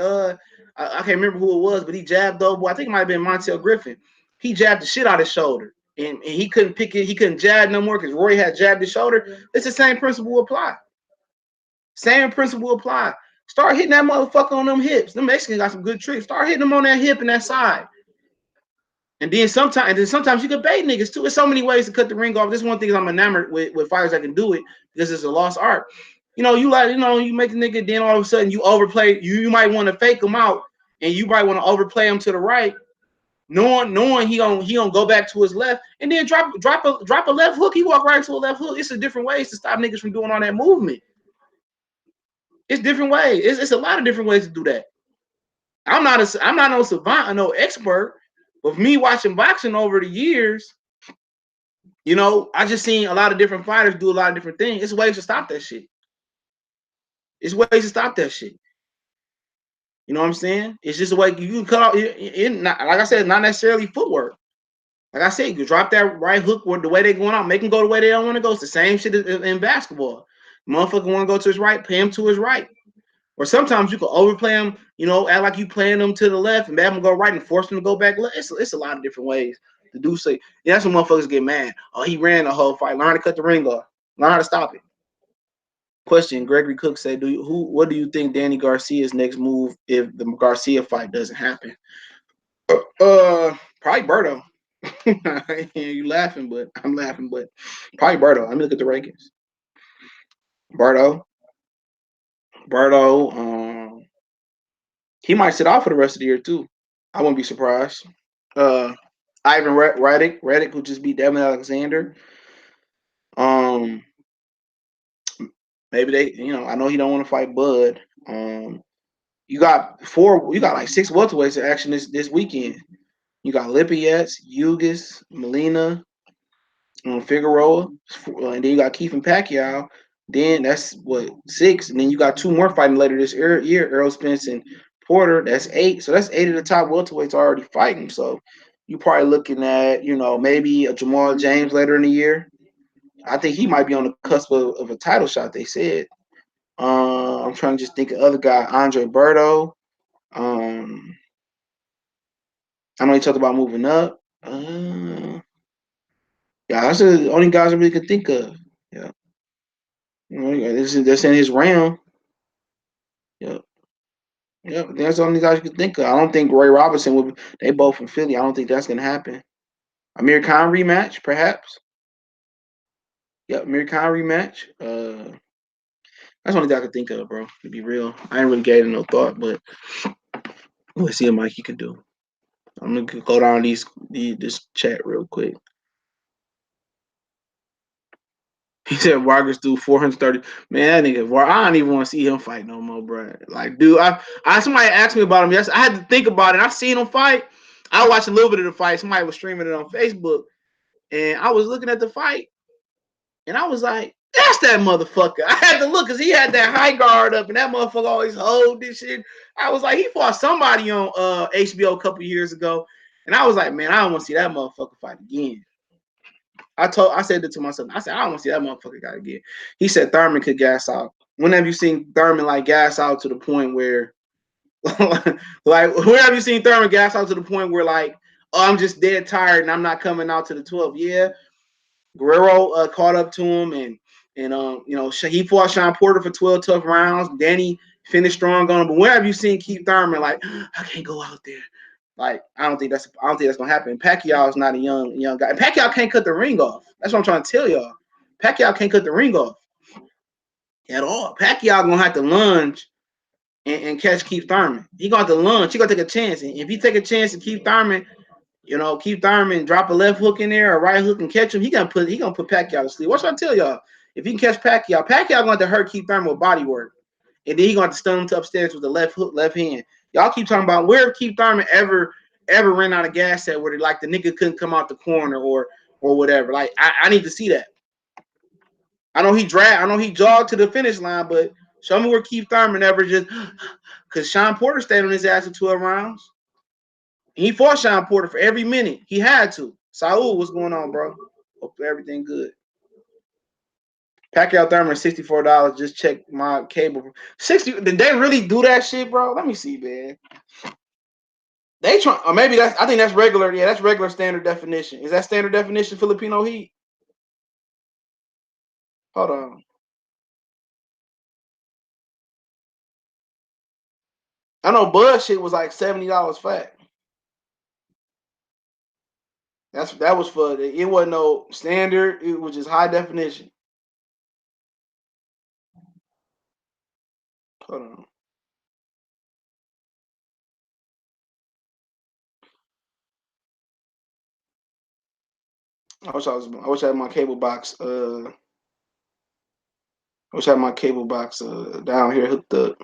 I can't remember who it was, but he jabbed old boy. I think it might have been Montel Griffin. He jabbed the shit out of his shoulder, and he couldn't pick it. He couldn't jab no more because Roy had jabbed his shoulder. It's the same principle apply. Same principle apply. Start hitting that motherfucker on them hips. Them Mexicans got some good tricks. Start hitting them on that hip and that side. And then sometimes you can bait niggas too. There's so many ways to cut the ring off. This one thing I'm enamored with fighters that can do it because it's a lost art. You make the nigga, then all of a sudden you overplay. You might want to fake him out, and you might want to overplay him to the right, knowing he gonna go back to his left, and then drop a left hook. He walk right to a left hook. It's a different ways to stop niggas from doing all that movement. It's different ways. It's a lot of different ways to do that. I'm not no savant, or no expert, but me watching boxing over the years, I just seen a lot of different fighters do a lot of different things. It's ways to stop that shit. It's ways to stop that shit. You know what I'm saying? It's just a way you can cut off. Like I said, not necessarily footwork. Like I said, you drop that right hook the way they're going out, make them go the way they don't want to go. It's the same shit in basketball. Motherfucker want to go to his right, pay him to his right. Or sometimes you can overplay them, act like you playing them to the left and have them go right and force them to go back left. It's a lot of different ways to do so. Yeah, that's when motherfuckers get mad. Oh, he ran the whole fight. Learn how to cut the ring off. Learn how to stop it. Question: Gregory Cook said, what do you think Danny Garcia's next move if the Garcia fight doesn't happen? Probably Berto. You laughing, but I'm laughing, but probably Berto. Let me look at the rankings. Berto. He might sit out for the rest of the year too. I wouldn't be surprised. Ivan Reddick will just beat Devin Alexander. Maybe I know he don't want to fight Bud. You got like 6 welterweights in action this weekend. You got Lippiets, Ugis, Molina, Figueroa, and then you got Keith and Pacquiao. Then that's 6, and then you got 2 more fighting later this year. Errol Spence and Porter. That's 8. So that's 8 of the top welterweights already fighting. So you're probably looking at maybe a Jamal James later in the year. I think he might be on the cusp of a title shot. They said. I'm trying to just think of other guy, Andre Berto. I know he talked about moving up. Yeah, that's the only guys I really could think of. Yeah, that's in his realm. Yeah, yeah, that's the only guys you could think of. I don't think Ray Robinson would. They both from Philly. I don't think that's gonna happen. Amir Khan rematch, perhaps. Yep, Amir Khan rematch. That's the only guy I could think of, bro. To be real, I ain't really gave it no thought, but let's see what Mikey can do. I'm gonna go down this chat real quick. He said Vargas do 430. Man, that nigga, I don't even want to see him fight no more, bro. Like, dude, somebody asked me about him yesterday. I had to think about it. I seen him fight. I watched a little bit of the fight. Somebody was streaming it on Facebook, and I was looking at the fight, and I was like, "That's that motherfucker." I had to look because he had that high guard up, and that motherfucker always hold this shit. I was like, he fought somebody on HBO a couple years ago, and I was like, man, I don't want to see that motherfucker fight again. I said it to myself. I said, I don't want to see that motherfucker guy again. He said Thurman could gas out. When have you seen Thurman like gas out to the point where like when have you seen Thurman gas out to the point where like, oh, I'm just dead tired and I'm not coming out to the 12? Yeah. Guerrero caught up to him and he fought Sean Porter for 12 tough rounds. Danny finished strong on him. But when have you seen Keith Thurman like, I can't go out there? Like, I don't think that's gonna happen. Pacquiao is not a young guy. And Pacquiao can't cut the ring off. That's what I'm trying to tell y'all. Pacquiao can't cut the ring off at all. Pacquiao gonna have to lunge and catch Keith Thurman. He gonna have to lunge. He gonna take a chance. And if he take a chance to Keith Thurman, Keith Thurman drop a left hook in there, a right hook and catch him, he gonna put Pacquiao to sleep. What should I tell y'all? If he can catch Pacquiao gonna have to hurt Keith Thurman with body work. And then he gonna have to stun him to upstairs with the left hook, left hand. Y'all keep talking about where Keith Thurman ever ever ran out of gas at where like the nigga couldn't come out the corner or whatever. Like I need to see that. I know he jogged to the finish line, but show me where Keith Thurman ever just because Sean Porter stayed on his ass for 12 rounds. He fought Sean Porter for every minute. He had to. Saul, what's going on, bro? Hope everything good. Pacquiao Thurman $64. Just check my cable. 60. Did they really do that shit, bro? Let me see, man. They try, or maybe that's. I think that's regular. Yeah, that's regular standard definition. Is that standard definition Filipino heat? Hold on. I know Bud shit was like $70 fat. That was for it wasn't no standard. It was just high definition. Hold on. I wish I had my cable box. I wish I had my cable box down here hooked up,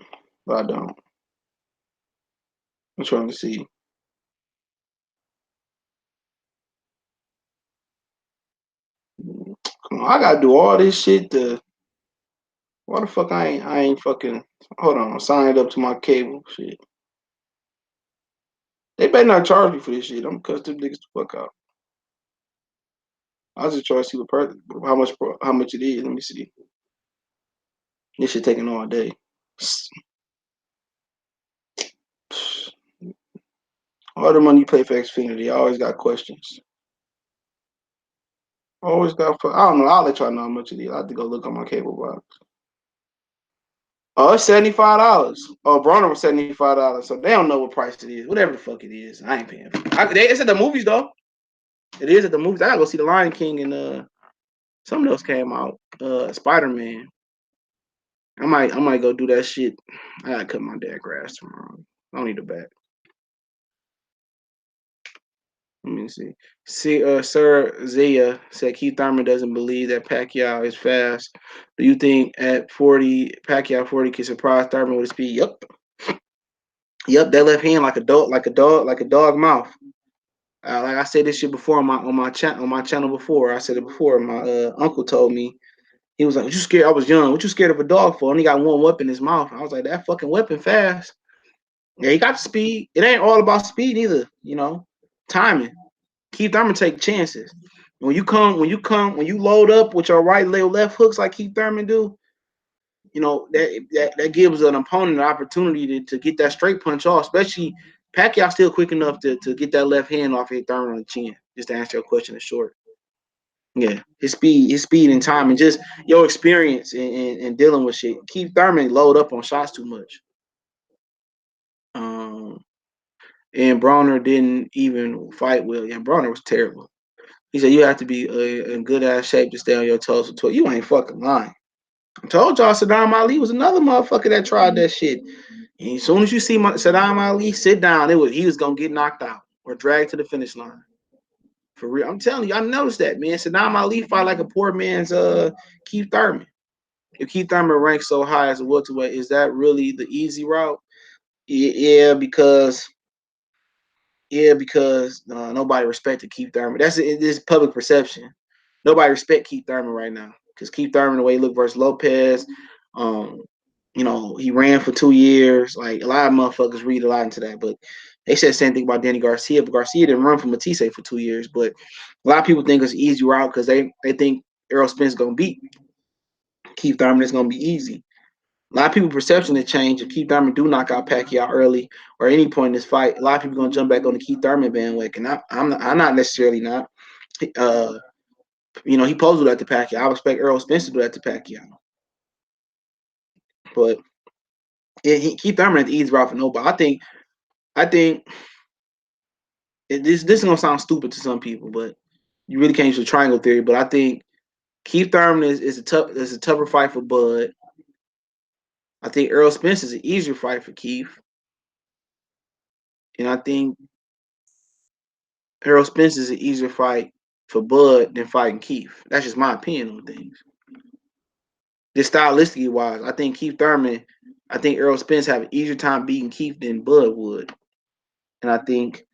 but I don't. I'm trying to see. Come on, I gotta do all this shit to. Why the fuck I ain't fucking. Hold on, signed up to my cable shit. They better not charge me for this shit. I'm gonna cuss them niggas the fuck out. I was just trying to see how much it is. Let me see. This shit taking all day. All the money you pay for Xfinity, I always got questions. Always got. I don't know. I'll let y'all know how much it is. I have to go look on my cable box. Oh, it's $75. Oh, Bronner was $75. So they don't know what price it is. Whatever the fuck it is, I ain't paying for it. It's at the movies though. It is at the movies. I gotta go see The Lion King and something else came out. Spider-Man. I might go do that shit. I gotta cut my dad grass tomorrow. I don't need a bat. Let me see. Sir Zaya said Keith Thurman doesn't believe that Pacquiao is fast. Do you think at 40, Pacquiao 40 can surprise Thurman with his speed? Yep. Yep, that left hand like a dog mouth. Like I said this shit before on my channel before. I said it before. My uncle told me he was like, "What you scared?" I was young. What you scared of a dog for? And he got one weapon in his mouth. I was like, "That fucking weapon fast." Yeah, he got the speed. It ain't all about speed either. Timing. Keith Thurman take chances. When you load up with your right leg, left hooks like Keith Thurman do, that gives an opponent an opportunity to get that straight punch off. Especially Pacquiao still quick enough to get that left hand off his Thurman on the chin. Just to answer your question in short. Yeah, his speed and time, and just your experience in dealing with shit. Keith Thurman load up on shots too much. Um, and Bronner didn't even fight well. Yeah, Bronner was terrible. He said you have to be in good ass shape to stay on your toes for 12. You ain't fucking lying. I told y'all Saddam Ali was another motherfucker that tried that shit. And as soon as you see Saddam Ali sit down, he was gonna get knocked out or dragged to the finish line. For real, I'm telling you, I noticed that, man. Saddam Ali fought like a poor man's Keith Thurman. If Keith Thurman ranks so high as a welterweight, is that really the easy route? Yeah, because nobody respected Keith Thurman. This public perception. Nobody respect Keith Thurman right now because Keith Thurman, the way he looked versus Lopez, um, he ran for 2 years. Like a lot of motherfuckers read a lot into that, but they said the same thing about Danny Garcia. But Garcia didn't run for Matisse for 2 years. But a lot of people think it's an easy route because they think Errol Spence gonna beat Keith Thurman. It's gonna be easy. A lot of people perception has changed. If Keith Thurman do knock out Pacquiao early or any point in this fight, a lot of people gonna jump back on the Keith Thurman bandwagon. I'm not necessarily not. He posed that to Pacquiao. I expect Errol Spence to do that to Pacquiao. But Keith Thurman at the easy route for nobody. I think this is gonna sound stupid to some people, but you really can't use the triangle theory. But I think Keith Thurman is a tougher fight for Bud. I think Errol Spence is an easier fight for Keith, and I think Errol Spence is an easier fight for Bud than fighting Keith. That's just my opinion on things. Just stylistically wise, I think Errol Spence have an easier time beating Keith than Bud would. And I think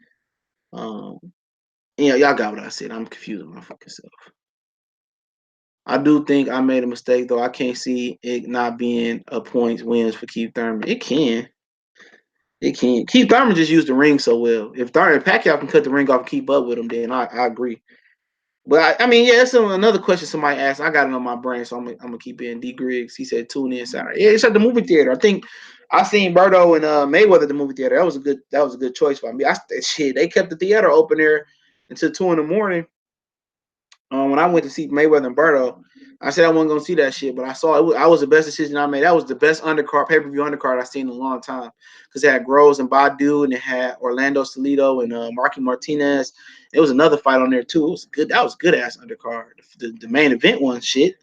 Um, yeah, y'all got what I said. I'm confused with my fucking self. I do think I made a mistake though. I can't see it not being a points wins for Keith Thurman. It can. It can. Keith Thurman just used the ring so well. If Pacquiao can cut the ring off and keep up with him, then I agree. But I mean, yeah, that's another question somebody asked. I got it on my brain, so I'm gonna keep it in. D Griggs, he said tune in Saturday. Yeah, it's at the movie theater. I think I seen Berto and Mayweather at the movie theater. That was a good choice for me. Shit, they kept the theater open there until 2 in the morning. When I went to see Mayweather and Berto, I said I wasn't gonna see that shit, but I saw it. I was the best decision I made. That was the best undercard, pay-per-view undercard I've seen in a long time, because it had Groves and Badu, and it had Orlando Salido and Marky Martinez. It was another fight on there too. It was good. That was good ass undercard. The main event one, shit.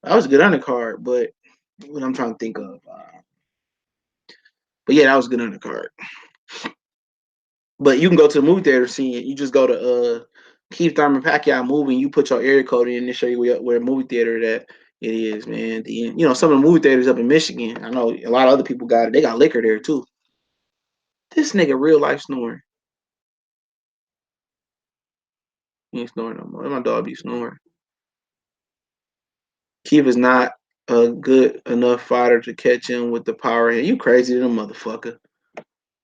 That was a good undercard, but what I'm trying to think of. But yeah, that was a good undercard. But you can go to the movie theater see it. You just go to Keith Thurman Pacquiao movie, and you put your area code in and show you where movie theater that it is, man. Some of the movie theaters up in Michigan, I know a lot of other people got it. They got liquor there too. This nigga real life snoring. He ain't snoring no more. My dog be snoring. Keith is not a good enough fighter to catch him with the power hand. You crazy than a motherfucker.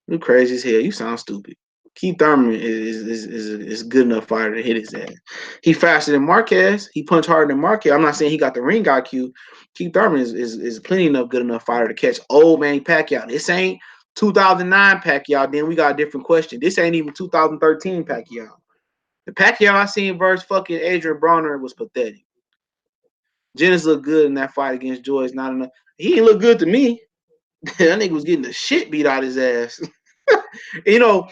You crazy as hell. You sound stupid. Keith Thurman is good enough fighter to hit his ass. He faster than Marquez. He punch harder than Marquez. I'm not saying he got the ring IQ. Keith Thurman is plenty enough good enough fighter to catch old man Pacquiao. This ain't 2009 Pacquiao. Then we got a different question. This ain't even 2013 Pacquiao. The Pacquiao I seen versus fucking Adrian Broner was pathetic. Jennings looked good in that fight against Joyce. Not enough. He didn't look good to me. That nigga was getting the shit beat out his ass. you know,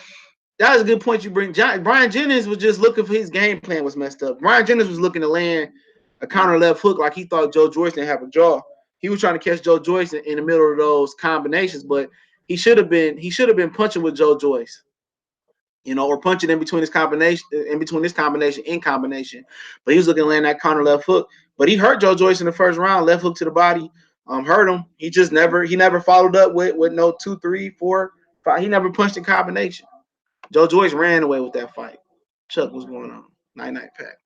that was a good point you bring. Brian Jennings was just looking for his game plan was messed up. Brian Jennings was looking to land a counter left hook like he thought Joe Joyce didn't have a jaw. He was trying to catch Joe Joyce in the middle of those combinations, but he should have been punching with Joe Joyce, or punching in between this combination, in combination. But he was looking to land that counter left hook. But he hurt Joe Joyce in the first round, left hook to the body, hurt him. He never followed up with no 2, 3, 4, 5. He never punched in combination. Joe Joyce ran away with that fight. Chuck, what's going on? Night pack.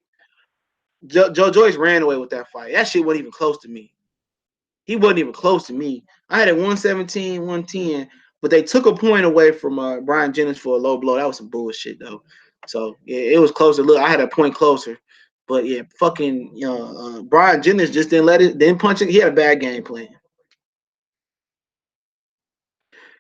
Joe Joyce ran away with that fight. That shit wasn't even close to me. He wasn't even close to me. I had it 117, 110, but they took a point away from Brian Jennings for a low blow. That was some bullshit though. So yeah, it was closer. Look, I had a point closer, but yeah, fucking Brian Jennings just didn't punch it. He had a bad game plan.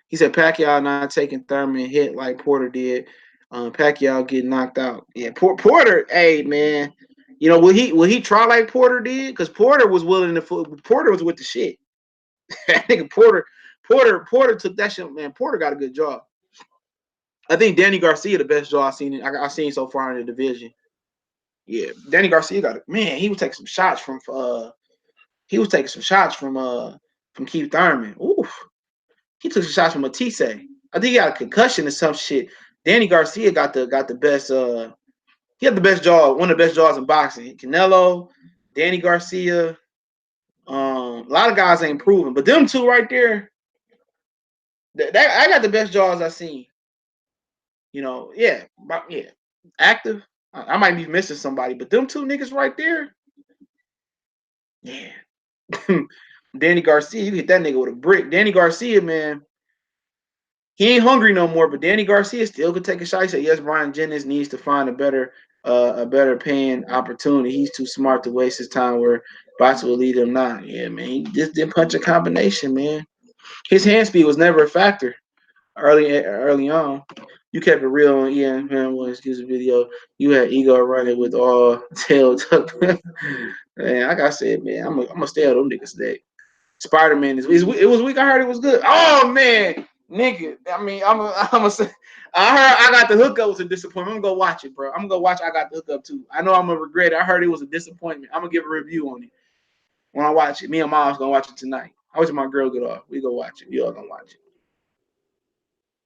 He said Pacquiao not taking Thurman hit like Porter did. Pacquiao getting knocked out. Yeah, Porter. Hey man, will he try like Porter did? Because Porter was willing to. Porter was with the shit. I think Porter took that shit. Man, Porter got a good jaw. I think Danny Garcia the best jaw I've seen so far in the division. Yeah, Danny Garcia got it. Man, he was taking some shots from Keith Thurman. Oof. He took some shots from Matisse. I think he got a concussion or some shit. Danny Garcia got the best. He had the best jaw, one of the best jaws in boxing. Canelo, Danny Garcia. A lot of guys ain't proven, but them two right there, I got the best jaws I've seen. Yeah, active. I might be missing somebody, but them two niggas right there, yeah. Danny Garcia, you hit that nigga with a brick. Danny Garcia, man, he ain't hungry no more, but Danny Garcia still could take a shot. He said, yes, Brian Jennings needs to find a better paying opportunity. He's too smart to waste his time where bots will lead him not. Yeah, man. He just didn't punch a combination, man. His hand speed was never a factor early on. You kept it real on Ian Hamlin's excuse video. You had ego running with all tail tucked. Man, like I said, man, I'm gonna stay on them niggas today. Spider-Man it was weak. I heard it was good. Oh man, nigga. I mean, I'm gonna say I heard I got the hookup was a disappointment. I'm gonna go watch it, bro. I'm gonna go watch I got the hookup too. I know I'm gonna regret it. I heard it was a disappointment. I'm gonna give a review on it when I watch it. Me and Mom's gonna watch it tonight. I wish my girl get off. We go watch it. You all gonna watch it.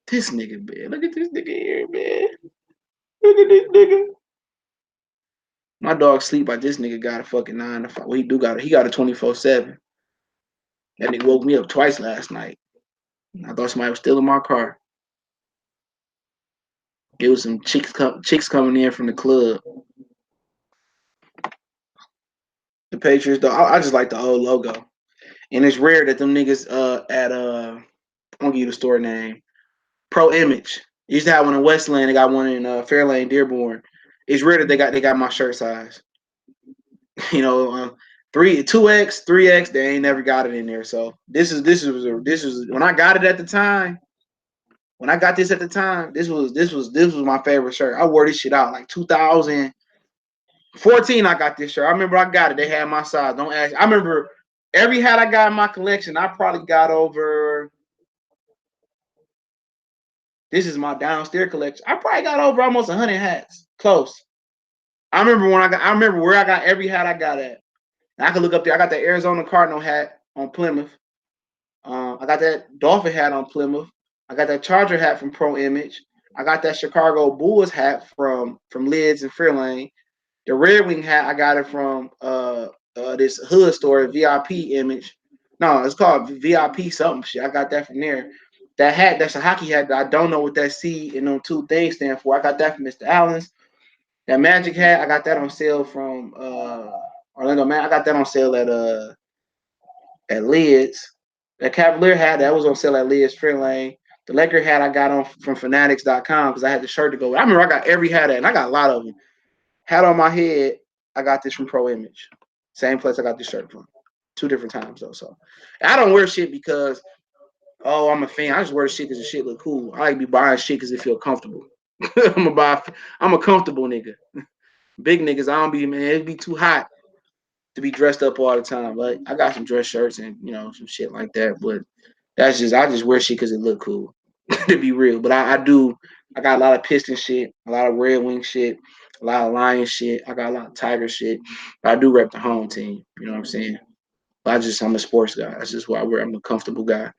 This nigga, man. Look at this nigga here, man. Look at this nigga. My dog sleep like this nigga got a fucking 9 to 5. Well, he got a 24/7. That nigga woke me up twice last night. I thought somebody was stealing my car. It was some chicks coming in from the club. The Patriots, though, I just like the old logo, and it's rare that them niggas at I'm gonna give you the store name, Pro Image. Used to have one in Westland. They got one in Fairlane, Dearborn. It's rare that they got my shirt size. You know, 2X, 3X. They ain't never got it in there. So this is when I got it at the time. When I got this at the time, this was my favorite shirt. I wore this shit out like 2014. I got this shirt. I remember I got it. They had my size. Don't ask. I remember every hat I got in my collection. I probably got over. This is my downstairs collection. I probably got over almost 100 hats. Close. I remember when I got. I remember where I got every hat I got at. And I could look up there. I got the Arizona Cardinal hat on Plymouth. I got that Dolphin hat on Plymouth. I got that Charger hat from Pro Image. I got that Chicago Bulls hat from Lids and Fairlane. The Red Wing hat I got it from this hood store, VIP Image. No, it's called VIP something shit. I got that from there. That hat, that's a hockey hat. That I don't know what that C and them two things stand for. I got that from Mr. Allen's. That Magic hat, I got that on sale from Orlando Man. I got that on sale at Lids. That Cavalier hat that was on sale at Lids Fairlane. The Laker hat I got on from Fanatics.com because I had the shirt to go with. I remember I got every hat at, and I got a lot of them. Hat on my head, I got this from Pro Image. Same place I got this shirt from. Two different times though. So I don't wear shit because I'm a fan. I just wear shit because the shit look cool. I like to be buying shit because it feel comfortable. I'm a comfortable nigga. Big niggas, I don't be man. It'd be too hot to be dressed up all the time. Like I got some dress shirts and some shit like that, but I just wear shit because it look cool. To be real, but I got a lot of Piston shit, a lot of Red Wing shit, a lot of Lion shit. I got a lot of Tiger shit. But I do rep the home team. You know what I'm saying? But I'm a sports guy. That's just why I wear. I'm a comfortable guy.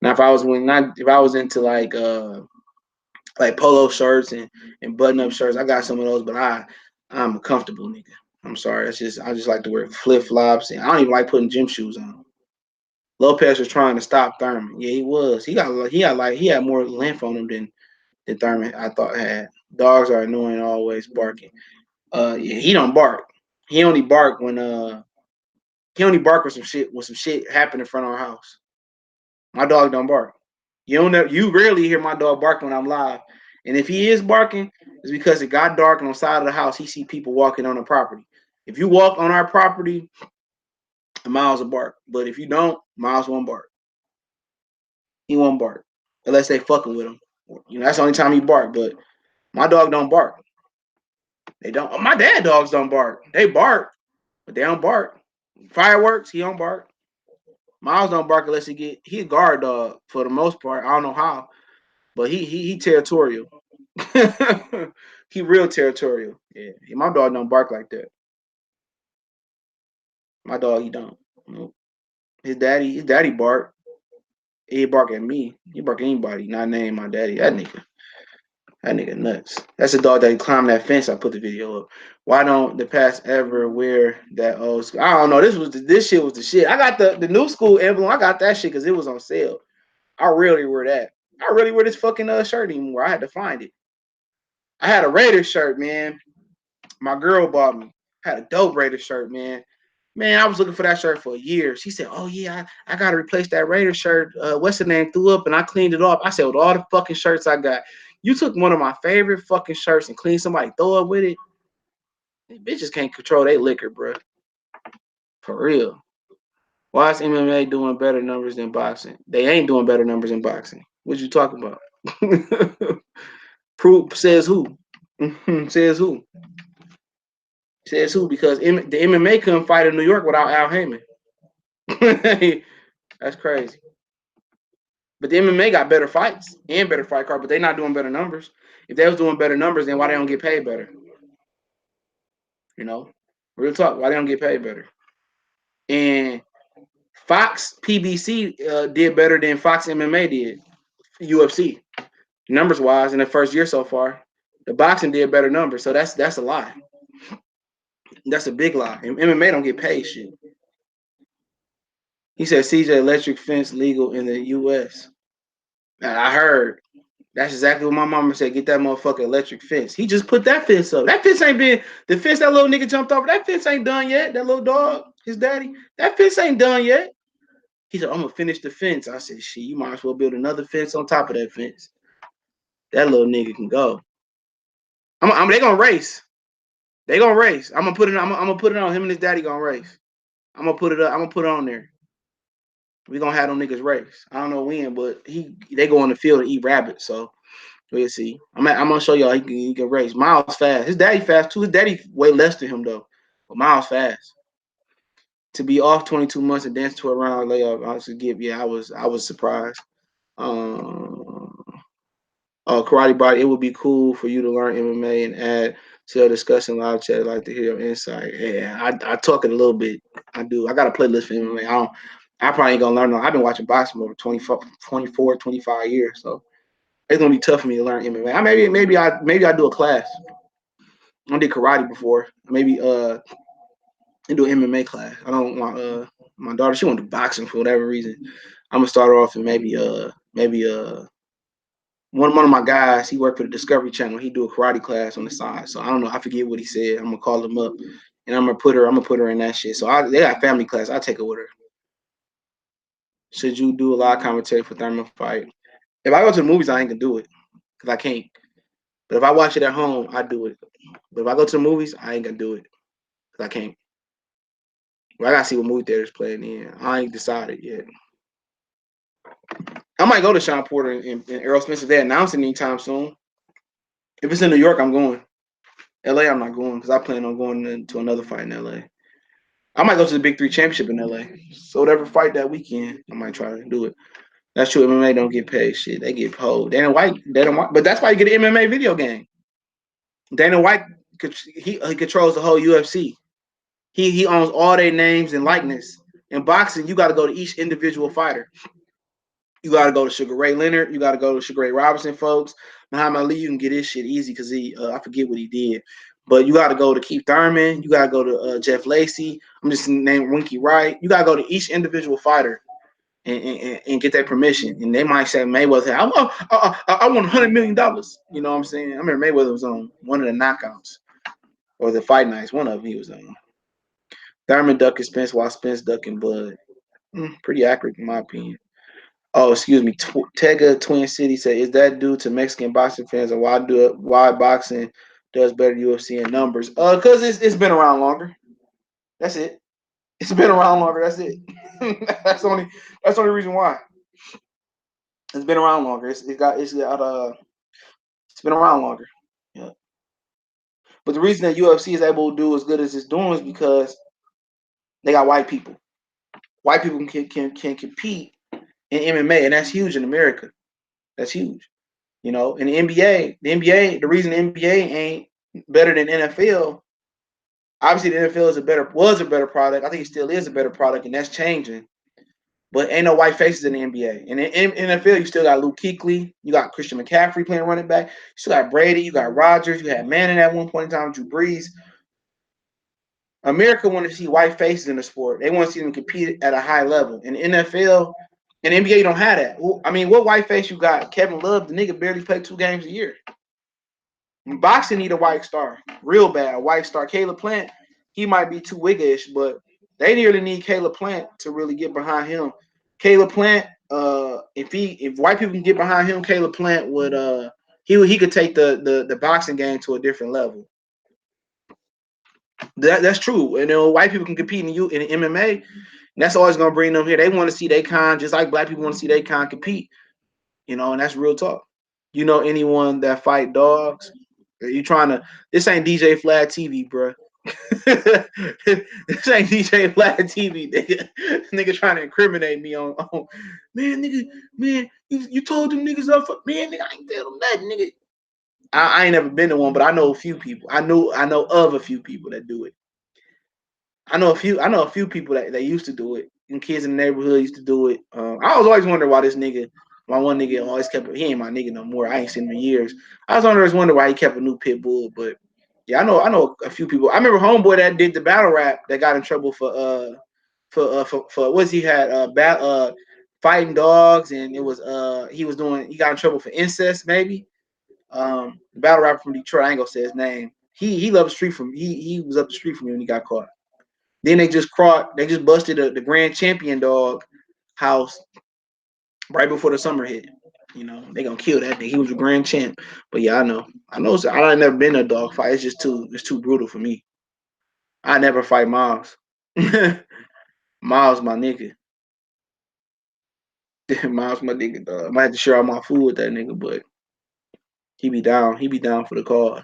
Now if I was into like polo shirts and button up shirts, I got some of those, but I'm a comfortable nigga. I'm sorry. I just like to wear flip flops and I don't even like putting gym shoes on. Lopez was trying to stop Thurman. Yeah, he was. He had more length on him than Thurman I thought had. Dogs are annoying, always barking. Yeah, he don't bark. He only bark when some shit happened in front of our house. My dog don't bark. You rarely hear my dog bark when I'm live. And if he is barking, it's because it got dark and on the side of the house he see people walking on the property. If you walk on our property, Miles will bark. But if you don't, Miles won't bark. He won't bark unless they fucking with him. That's the only time he bark. But my dog don't bark. They don't. My dad dogs don't bark. They bark, but they don't bark. Fireworks, he don't bark. Miles don't bark unless he a guard dog for the most part. I don't know how, but he territorial. He real territorial. Yeah, my dog don't bark like that. My dog, he don't. Nope. His daddy bark. He bark at me. He bark at anybody. Not name my daddy. That nigga nuts. That's a dog that climbed that fence. I put the video up. Why don't the past ever wear that old school? I don't know. This shit was the shit. I got the new school emblem. I got that shit because it was on sale. I rarely wear that. I really wear this fucking shirt anymore. I had to find it. I had a Raiders shirt, man. My girl bought me. I had a dope Raiders shirt, man. Man, I was looking for that shirt for a year. She said, "Oh yeah, I gotta replace that Raiders shirt. What's the name? Threw up and I cleaned it off." I said, "With all the fucking shirts I got, you took one of my favorite fucking shirts and cleaned somebody throw up with it. These bitches can't control their liquor, bro. For real. Why is MMA doing better numbers than boxing? They ain't doing better numbers than boxing. What you talking about? Proof says who? Says who? Says who? Because the MMA couldn't fight in New York without Al Heyman. That's crazy. But the MMA got better fights and better fight card, but they not doing better numbers. If they was doing better numbers, then why they don't get paid better? You know, real talk. Why they don't get paid better? And Fox PBC did better than Fox MMA did. UFC numbers wise in the first year so far. The boxing did better numbers, so that's a lie. That's a big lie. And MMA don't get paid shit. He said CJ electric fence legal in the U.S. I heard. That's exactly what my mama said. Get that motherfucking electric fence. He just put that fence up. That fence ain't been the fence that little nigga jumped over. That fence ain't done yet. That little dog, his daddy. That fence ain't done yet. He said, I'm gonna finish the fence. I said, shit, you might as well build another fence on top of that fence. That little nigga can go. They gonna race. They gonna race. I'm gonna put it. I'm gonna put it on him and his daddy gonna race. I'm gonna put it up. I'm gonna put it on there. We gonna have them niggas race. I don't know when, but they go on the field and eat rabbits. So we'll see. I'm gonna show y'all he can race. Miles fast. His daddy fast too. His daddy way less than him though. But Miles fast. To be off 22 months and dance to a round layoff, I should give. Yeah, I was surprised. Um, Karate Body. It would be cool for you to learn MMA and add to the discussion live chat. I'd like to hear your insight. Yeah, I talk it a little bit. I do. I got a playlist for MMA. I probably ain't gonna learn. No, I've been watching boxing over 24, 25 years. So it's gonna be tough for me to learn MMA. Maybe I do a class. I did karate before. Maybe and do an MMA class. I don't want my daughter. She want to do boxing for whatever reason. I'm gonna start off and maybe one of my guys. He worked for the Discovery Channel. He do a karate class on the side. So I don't know. I forget what he said. I'm gonna call him up and I'm gonna put her in that shit. So they got family class. I take her with her. Should you do a live commentary for Thurman fight? If I go to the movies, I ain't gonna do it because I can't. But if I watch it at home, I do it. But if I go to the movies, I ain't gonna do it because I can't. Well, I gotta see what movie theater's playing in. I ain't decided yet. I might go to Sean Porter and Errol Spence if they announce it anytime soon. If it's in New York, I'm going. LA, I'm not going because I plan on going to another fight in LA. I might go to the Big Three Championship in LA. So whatever fight that weekend, I might try to do it. That's true. MMA don't get paid. Shit, they get paid. Dana White, but that's why you get an MMA video game. Dana White, he controls the whole UFC. He owns all their names and likeness. In boxing, you got to go to each individual fighter. You got to go to Sugar Ray Leonard. You got to go to Sugar Ray Robinson, folks. Muhammad Ali, you can get his shit easy because I forget what he did. But you got to go to Keith Thurman. You got to go to Jeff Lacey. I'm just named Winky Wright. You got to go to each individual fighter and get their permission. And they might say Mayweather, I want $100 million. You know what I'm saying? I remember Mayweather was on one of the knockouts or the fight nights. One of them he was on. Thurman ducking Spence while Spence ducking Bud. Pretty accurate in my opinion. Oh, excuse me. Tega Twin City said, "Is that due to Mexican boxing fans, and why boxing does better UFC in numbers? Because it's been around longer. That's it. It's been around longer. That's it. That's the only reason why. It's been around longer. It's been around longer. Yeah. But the reason that UFC is able to do as good as it's doing is because they got white people. White people can compete in MMA, and that's huge in America. That's huge. You know, in the reason the NBA ain't better than NFL, obviously the NFL was a better product. I think it still is a better product, and that's changing. But ain't no white faces in the NBA. And in NFL, you still got Luke Kuechly, you got Christian McCaffrey playing running back, you still got Brady, you got Rodgers, you had Manning at one point in time, Drew Brees. America want to see white faces in the sport. They want to see them compete at a high level. In the NFL and NBA, you don't have that. I mean, what white face you got? Kevin Love, the nigga barely played 2 games a year. Boxing need a white star, real bad. A white star. Caleb Plant, he might be too wiggish, but they nearly need Caleb Plant to really get behind him. Caleb Plant, if white people can get behind him, Caleb Plant would he could take the boxing game to a different level. That's true. And white people can compete in MMA. That's always gonna bring them here. They want to see they kind, just like black people want to see they kind compete. You know, and that's real talk. You know anyone that fight dogs? Are you trying to? This ain't DJ Flat TV, bro. This ain't DJ Flat TV, nigga. Nigga trying to incriminate me on man, nigga, man. You told them niggas up, man, nigga. I ain't tell them nothing, nigga. I ain't never been to one, but I know a few people. I know of a few people that do it. I know a few people that they used to do it, and kids in the neighborhood used to do it. I was always wondering why my one nigga always kept. He ain't my nigga no more. I ain't seen him in years. I was always wondering why he kept a new pit bull. But yeah, I know a few people. I remember homeboy that did the battle rap that got in trouble for what's he had fighting dogs, and it was he got in trouble for incest maybe. Battle rapper from Detroit, I ain't gonna say his name. He loved the street from he was up the street from me when he got caught. Then they just busted the grand champion dog house right before the summer hit. You know, they gonna kill that nigga. He was a grand champ. But yeah, I know I never been in a dog fight. It's too brutal for me. I never fight Miles. Miles my nigga. Miles my nigga dog. I might have to share all my food with that nigga, but he be down for the cause.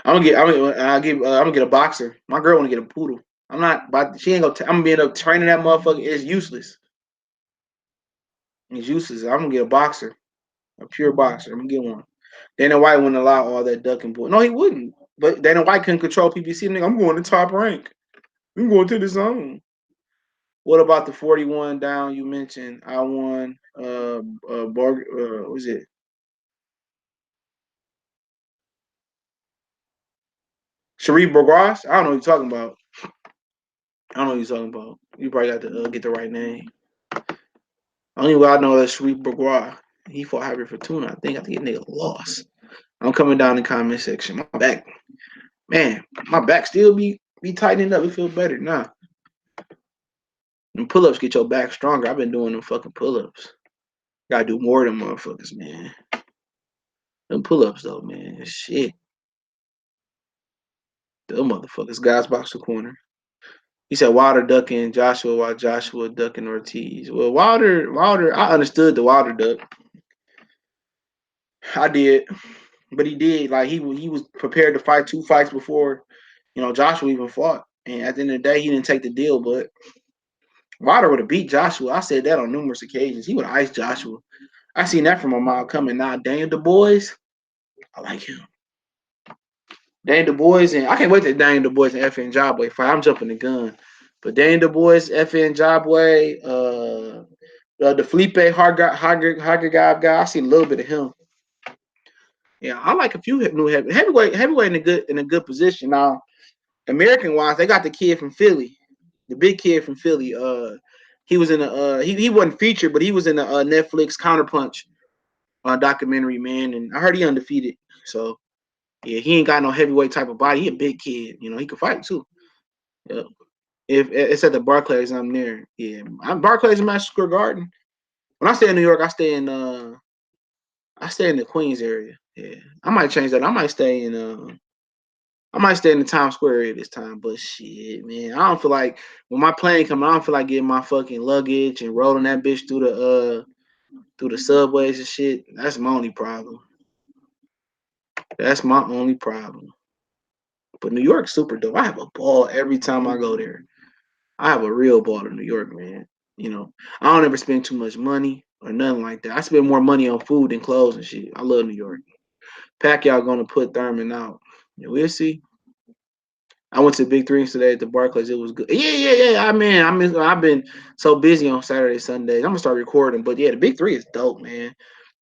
I'm gonna get a boxer. My girl wanna get a poodle. I'm not but she ain't gonna I'm gonna be up training that motherfucker. It's useless. It's useless. I'm gonna get a boxer. A pure boxer. I'm gonna get one. Dana White wouldn't allow all that ducking bull. No, he wouldn't. But Dana White couldn't control PBC. Nigga, I'm going to top rank. I'm going to the zone. What about the 41 down you mentioned? I won. What was it? Sharif Bourgois? I don't know what you're talking about. I don't know what you're talking about. You probably got to get the right name. Only way I know is Sharif Bourgois. He fought Javier Fortuna. I think a nigga lost. I'm coming down in the comment section. My back, man, my back still be tightening up. It feels better now. And pull-ups get your back stronger. I've been doing them fucking pull-ups. Gotta do more than motherfuckers, man. Them pull-ups though, man. Shit. Them motherfuckers. Guys box the corner. He said Wilder ducking Joshua while Joshua ducking Ortiz. Well, Wilder, I understood the Wilder duck. I did. But he did. Like he was prepared to fight 2 fights before, Joshua even fought. And at the end of the day, he didn't take the deal, but Wilder would have beat Joshua. I said that on numerous occasions. He would have iced Joshua. I seen that from a mile coming. Now, Daniel Du Bois, I like him. Daniel Du Bois, and I can't wait to Daniel Du Bois and FN Jabway fight. I'm jumping the gun. But Daniel Du Bois, FN Jabway, the Felipe Hargagab guy, I seen a little bit of him. Yeah, I like a few new heavyweight in a good position. Now, American wise, they got the kid from Philly, the big kid from Philly. He was in a he wasn't featured, but he was in a Netflix Counterpunch documentary, man. And I heard he undefeated. So yeah, he ain't got no heavyweight type of body. He a big kid, he can fight too. Yeah. If it's at the Barclays, I'm there. Yeah, I'm Barclays in Madison Square Garden. When I stay in New York, I stay in the Queens area. Yeah, I might change that. I might stay in the Times Square area this time. But shit, man, I don't feel like when my plane come, I don't feel like getting my fucking luggage and rolling that bitch through the subways and shit. That's my only problem. That's my only problem. But New York's super dope. I have a ball every time I go there. I have a real ball in New York, man. I don't ever spend too much money or nothing like that. I spend more money on food than clothes and shit. I love New York. Pacquiao gonna put Thurman out. Yeah, we'll see. I went to Big Threes today at the Barclays. It was good. Yeah. I've been so busy on Saturday, Sundays. I'm gonna start recording. But yeah, the Big Three is dope, man.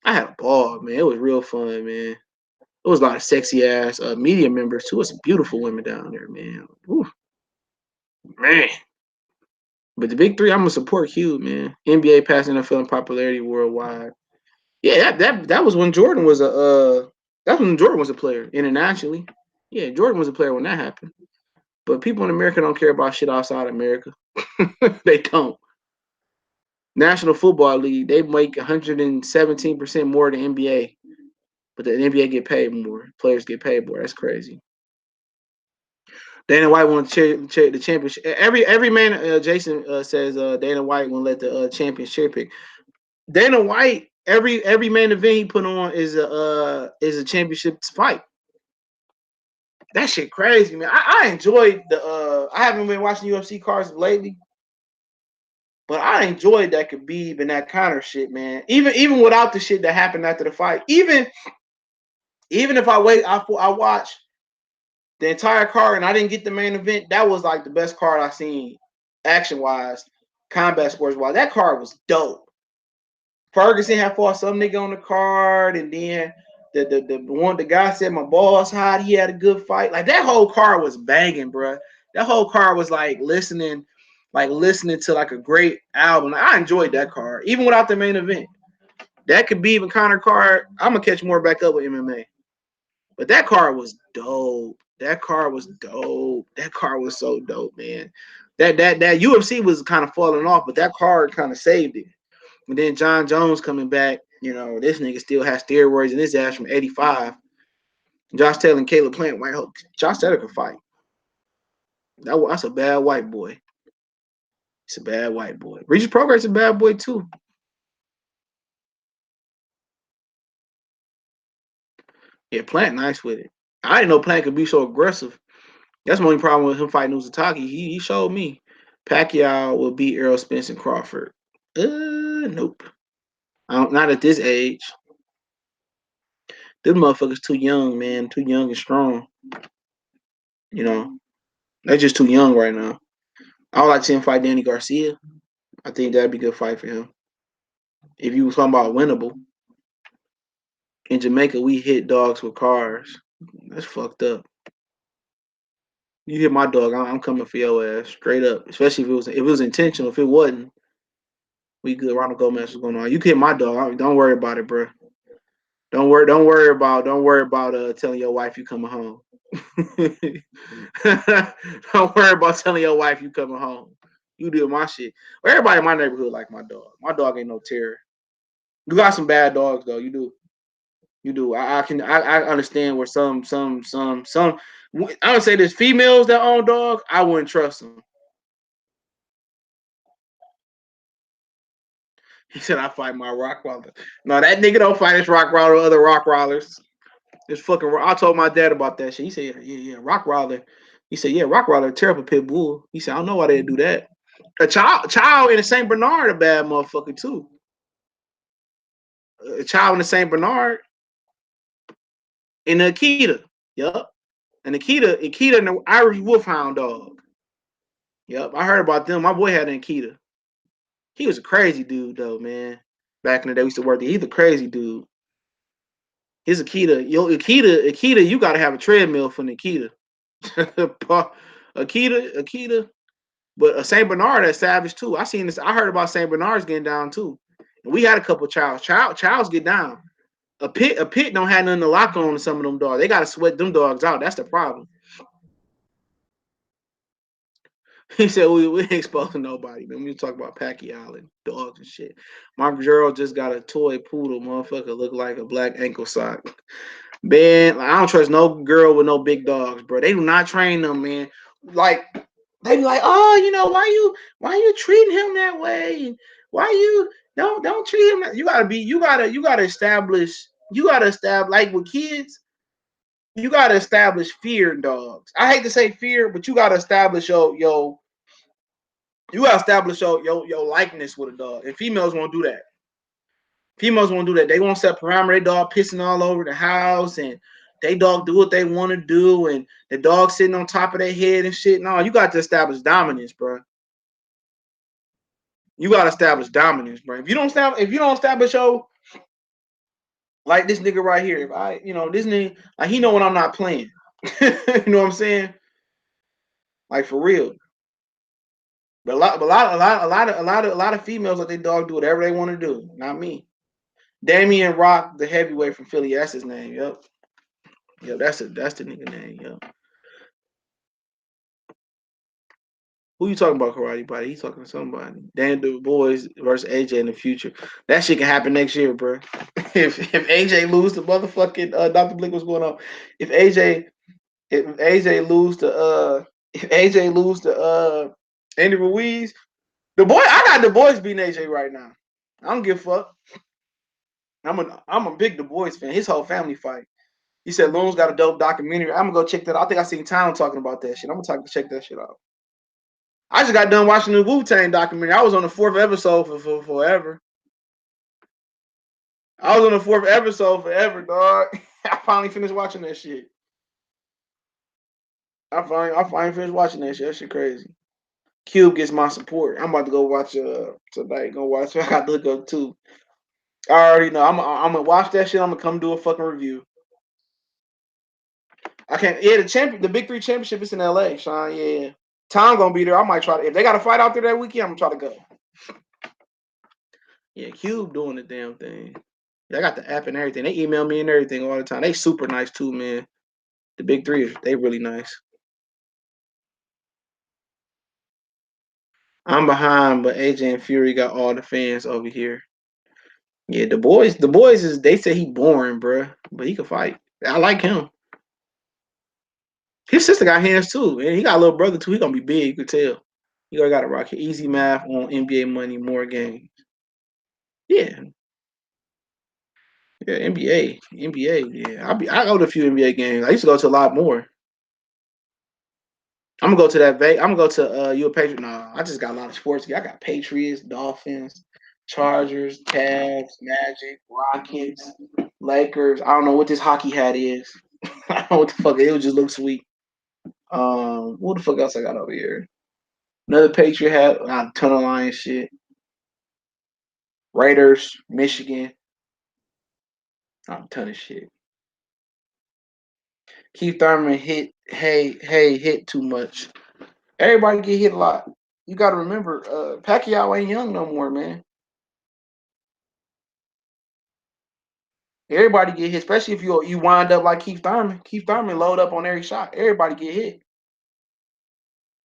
I had a ball, man. It was real fun, man. It was a lot of sexy ass media members too. It's some beautiful women down there, man. Ooh, man. But the Big Three, I'm gonna support Hugh, man. NBA passing NFL in popularity worldwide. Yeah, that was when Jordan was that's when Jordan was a player internationally. Yeah, Jordan was a player when that happened. But people in America don't care about shit outside America. They don't. National Football League, they make 117% more than NBA, but the NBA get paid more. Players get paid more. That's crazy. Dana White won the championship. Every man, Jason says Dana White won't let the champions cherry pick. Dana White, every main event he put on is a championship fight. That shit crazy, man. I enjoyed I haven't been watching UFC cards lately, but I enjoyed that Khabib and that Conor shit, man. Even without the shit that happened after the fight, even if I watch the entire card and I didn't get the main event, that was like the best card I seen, action wise, combat sports wise. That card was dope. Ferguson had fought some nigga on the card, and then the guy said my balls hot. He had a good fight. Like that whole card was banging, bro. That whole card was like listening. like listening to like a great album. Like, I enjoyed that card, even without the main event. That could be even Connor card. I'm gonna catch more back up with MMA. But that card was dope. That card was dope. That card was so dope, man. That UFC was kind of falling off, but that card kind of saved it. And then John Jones coming back, this nigga still has steroids in his ass from '85. Josh Taylor and Caleb Plant might hope Josh Taylor could fight. That's a bad white boy. It's a bad white boy. Regis Progress is a bad boy too. Yeah, Plant nice with it. I didn't know Plant could be so aggressive. That's my only problem with him fighting Uzataki. He showed me Pacquiao will beat Errol Spence and Crawford. Nope. Not at this age. Them motherfuckers too young, man. Too young and strong. They're just too young right now. I would like to see him fight Danny Garcia. I think that'd be a good fight for him. If you was talking about winnable, in Jamaica we hit dogs with cars. That's fucked up. You hit my dog, I'm coming for your ass straight up. Especially if it was intentional. If it wasn't, we good. Ronald Gomez was going on. You hit my dog. Don't worry about it, bro. Don't worry about telling your wife you coming home. Don't worry about telling your wife you coming home. You do my shit. Well, everybody in my neighborhood like my dog. My dog ain't no terror. You got some bad dogs though. You do. You do. I understand where some. I would say there's females that own dogs. I wouldn't trust them. He said I fight my Rockwaller. No, that nigga don't fight his Rockwaller or other Rockrollers. It's fucking. I told my dad about that shit. He said, yeah, Rockwaller. He said, yeah, Rockwaller, terrible pit bull. He said, I don't know why they do that. A child in the Saint Bernard, a bad motherfucker too. A child in the Saint Bernard and the Akita. Yup. And Akita and the Irish Wolfhound dog. Yep, I heard about them. My boy had an Akita. He was a crazy dude though, man. Back in the day, we used to work there. He's a crazy dude. His Akita, you gotta have a treadmill for an Akita. Akita, but a Saint Bernard that's savage too. I seen this. I heard about Saint Bernards getting down too. And we had a couple of Childs get down. A pit don't have nothing to lock on to some of them dogs. They gotta sweat them dogs out. That's the problem. He said we ain't exposing nobody, man. We talk about Pacquiao and dogs and shit. My girl just got a toy poodle, motherfucker, look like a black ankle sock. Man, I don't trust no girl with no big dogs, bro. They do not train them, man. Like they be like, oh, why you treating him that way? Why you don't treat him that? You gotta establish like with kids, you gotta establish fear in dogs. I hate to say fear, but you gotta establish your likeness with a dog. And females won't do that. Females won't do that. They won't set parameter. They dog pissing all over the house, and they dog do what they want to do, and the dog sitting on top of their head and shit. No, you got to establish dominance, bro. You got to establish dominance, bro. If you don't establish like this nigga right here, this nigga, like he know when I'm not playing. You know what I'm saying? Like for real. But a lot of females let their dog do whatever they want to do. Not me. Damian Rock, the heavyweight from Philly. That's his name. Yep. Yep. That's the nigga name. Yep. Who you talking about, Karate Body? He's talking to somebody. Dan Du Bois versus AJ in the future. That shit can happen next year, bro. If AJ lose to motherfucking Dr. Blick, what's going on? If AJ lose to Andy Ruiz, I got the boys beating AJ right now. I don't give a fuck. I'm a big Du Bois fan. His whole family fight. He said Loon's got a dope documentary. I'm gonna go check that out. I think I seen Town talking about that shit. I'm gonna check that shit out. I just got done watching the Wu-Tang documentary. I was on the fourth episode for forever. I was on the fourth episode forever, dog. I finally finished watching that shit. I finally finished watching that shit. That shit crazy. Cube gets my support. I'm about to go watch tonight. Go watch. I got to look up too. I already know. I'm gonna watch that shit. I'm gonna come do a fucking review. I can't. Yeah, the Big Three championship is in LA, Sean. Yeah. Tom gonna be there. I might try to. If they got a fight out there that weekend, I'm gonna try to go. Yeah, Cube doing the damn thing. Yeah, I got the app and everything. They email me and everything all the time. They super nice too, man. The big three, they really nice. I'm behind, but AJ and Fury got all the fans over here. Yeah, the boys is they say he boring, bruh, but he can fight. I like him. His sister got hands too, and he got a little brother too. He gonna be big. You could tell. You got to rock it. Easy math on NBA money, more games. Yeah, yeah. NBA. Yeah, I go to a few NBA games. I used to go to a lot more. I'm gonna go to that. I'm gonna go to you a Patriot. No, I just got a lot of sports. I got Patriots, Dolphins, Chargers, Cavs, Magic, Rockets, Lakers. I don't know what this hockey hat is. I don't know what the fuck. It would just look sweet. What the fuck else I got over here? Another Patriot hat. A ton of Lions shit. Raiders, Michigan. A ton of shit. Keith Thurman hit too much. Everybody get hit a lot. You got to remember, Pacquiao ain't young no more, man. Everybody get hit, especially if you wind up like Keith Thurman. Keith Thurman load up on every shot. Everybody get hit.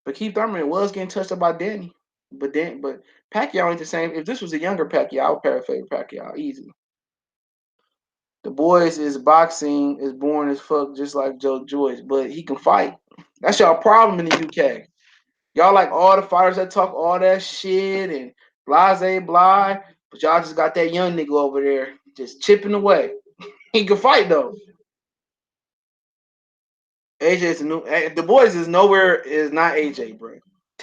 But Keith Thurman was getting touched up by Danny. But Pacquiao ain't the same. If this was a younger Pacquiao, I would paraphrase Pacquiao easy. The boys is boxing is boring as fuck, just like Joe Joyce, but he can fight. That's y'all problem in the UK. Y'all like all the fighters that talk all that shit and blase blah, but y'all just got that young nigga over there just chipping away. He can fight though. AJ is new. The boys is nowhere. Is not AJ, bro.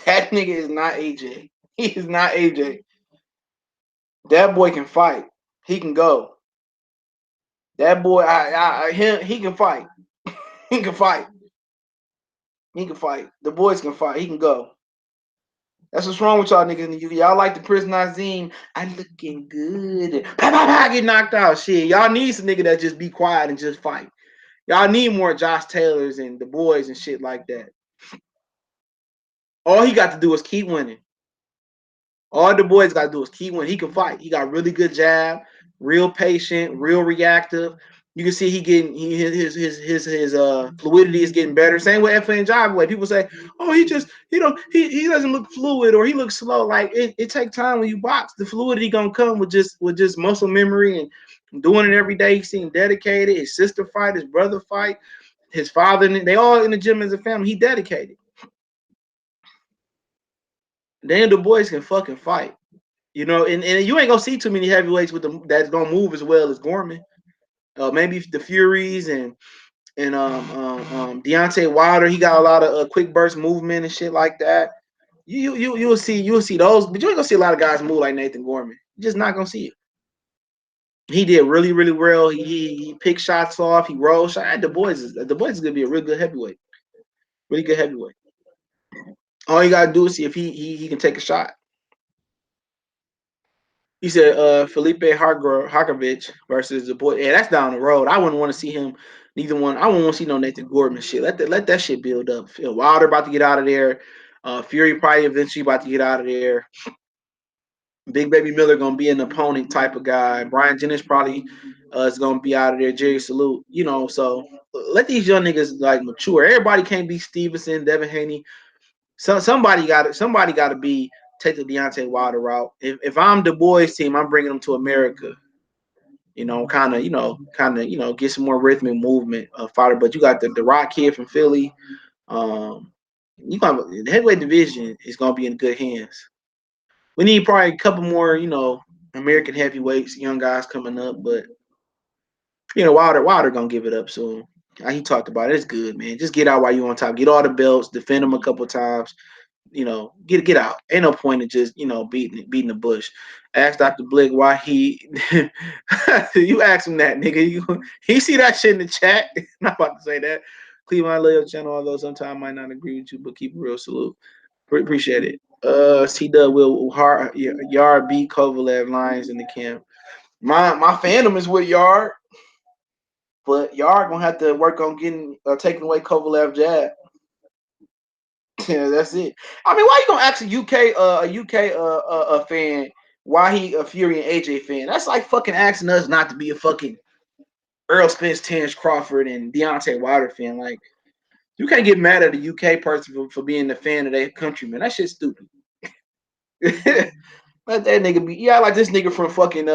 That nigga is not AJ. He is not AJ. That boy can fight. He can go. That boy, him, he can fight. He can fight. He can fight. The boys can fight. He can go. That's what's wrong with y'all niggas in the UK. Y'all like the Prince Nazim. I'm looking good. Pow, pow, pow, get knocked out. Shit. Y'all need some nigga that just be quiet and just fight. Y'all need more Josh Taylors and the boys and shit like that. All he got to do is keep winning. All the boys got to do is keep winning. He can fight. He got really good jab, real patient, real reactive. You can see his fluidity is getting better. Same with FN Jive way. People say, oh, he doesn't look fluid or he looks slow. Like it takes time when you box. The fluidity gonna come with just muscle memory and doing it every day. He seemed dedicated. His sister fight, his brother fight, his father. They all in the gym as a family. He dedicated. Then the boys can fucking fight. You know, and you ain't gonna see too many heavyweights with them that's gonna move as well as Gorman. Maybe the Furies and Deontay Wilder. He got a lot of quick burst movement and shit like that. You'll see those, but you ain't gonna see a lot of guys move like Nathan Gorman. You're just not gonna see it. He did really really well. He picked shots off. He rolled shot. The boys is gonna be a real good heavyweight. Really good heavyweight. All you gotta do is see if he can take a shot. He said Felipe Harkovich versus the boy. Yeah, that's down the road. I wouldn't want to see him. Neither one. I wouldn't want to see no Nathan Gordon shit. Let that shit build up. Wilder about to get out of there. Fury probably eventually about to get out of there. Big Baby Miller gonna be an opponent type of guy. Brian Jennings probably is gonna be out of there. Jerry Salute. So let these young niggas like mature. Everybody can't be Stevenson, Devin Haney. So somebody got to be take the Deontay Wilder route. If I'm the boys team, I'm bringing them to America. Get some more rhythmic movement fighter. But you got the Rock kid from Philly. You got the heavyweight division is gonna be in good hands. We need probably a couple more, American heavyweights, young guys coming up, but Wilder gonna give it up soon. He talked about it. It's good, man. Just get out while you on top. Get all the belts. Defend them a couple times. Get out. Ain't no point in just beating the bush. Ask Dr. Blick why he. You ask him that, nigga. He see that shit in the chat. I'm not about to say that. Cleveland, I love your channel, although sometimes I might not agree with you, but keep it real. Salute. Appreciate it. C Dub will Yard beat Kovalev Lions in the camp. My fandom is with Yard, but Yard gonna have to work on getting taking away Kovalev jab. Yeah, that's it. I mean, why you gonna ask a UK fan why he a Fury and AJ fan? That's like fucking asking us not to be a fucking Earl Spence, Terrence Crawford, and Deontay Wilder fan. Like, you can't get mad at a UK person for being a fan of their countryman. That shit's stupid. Let that nigga be. Yeah, like this nigga from fucking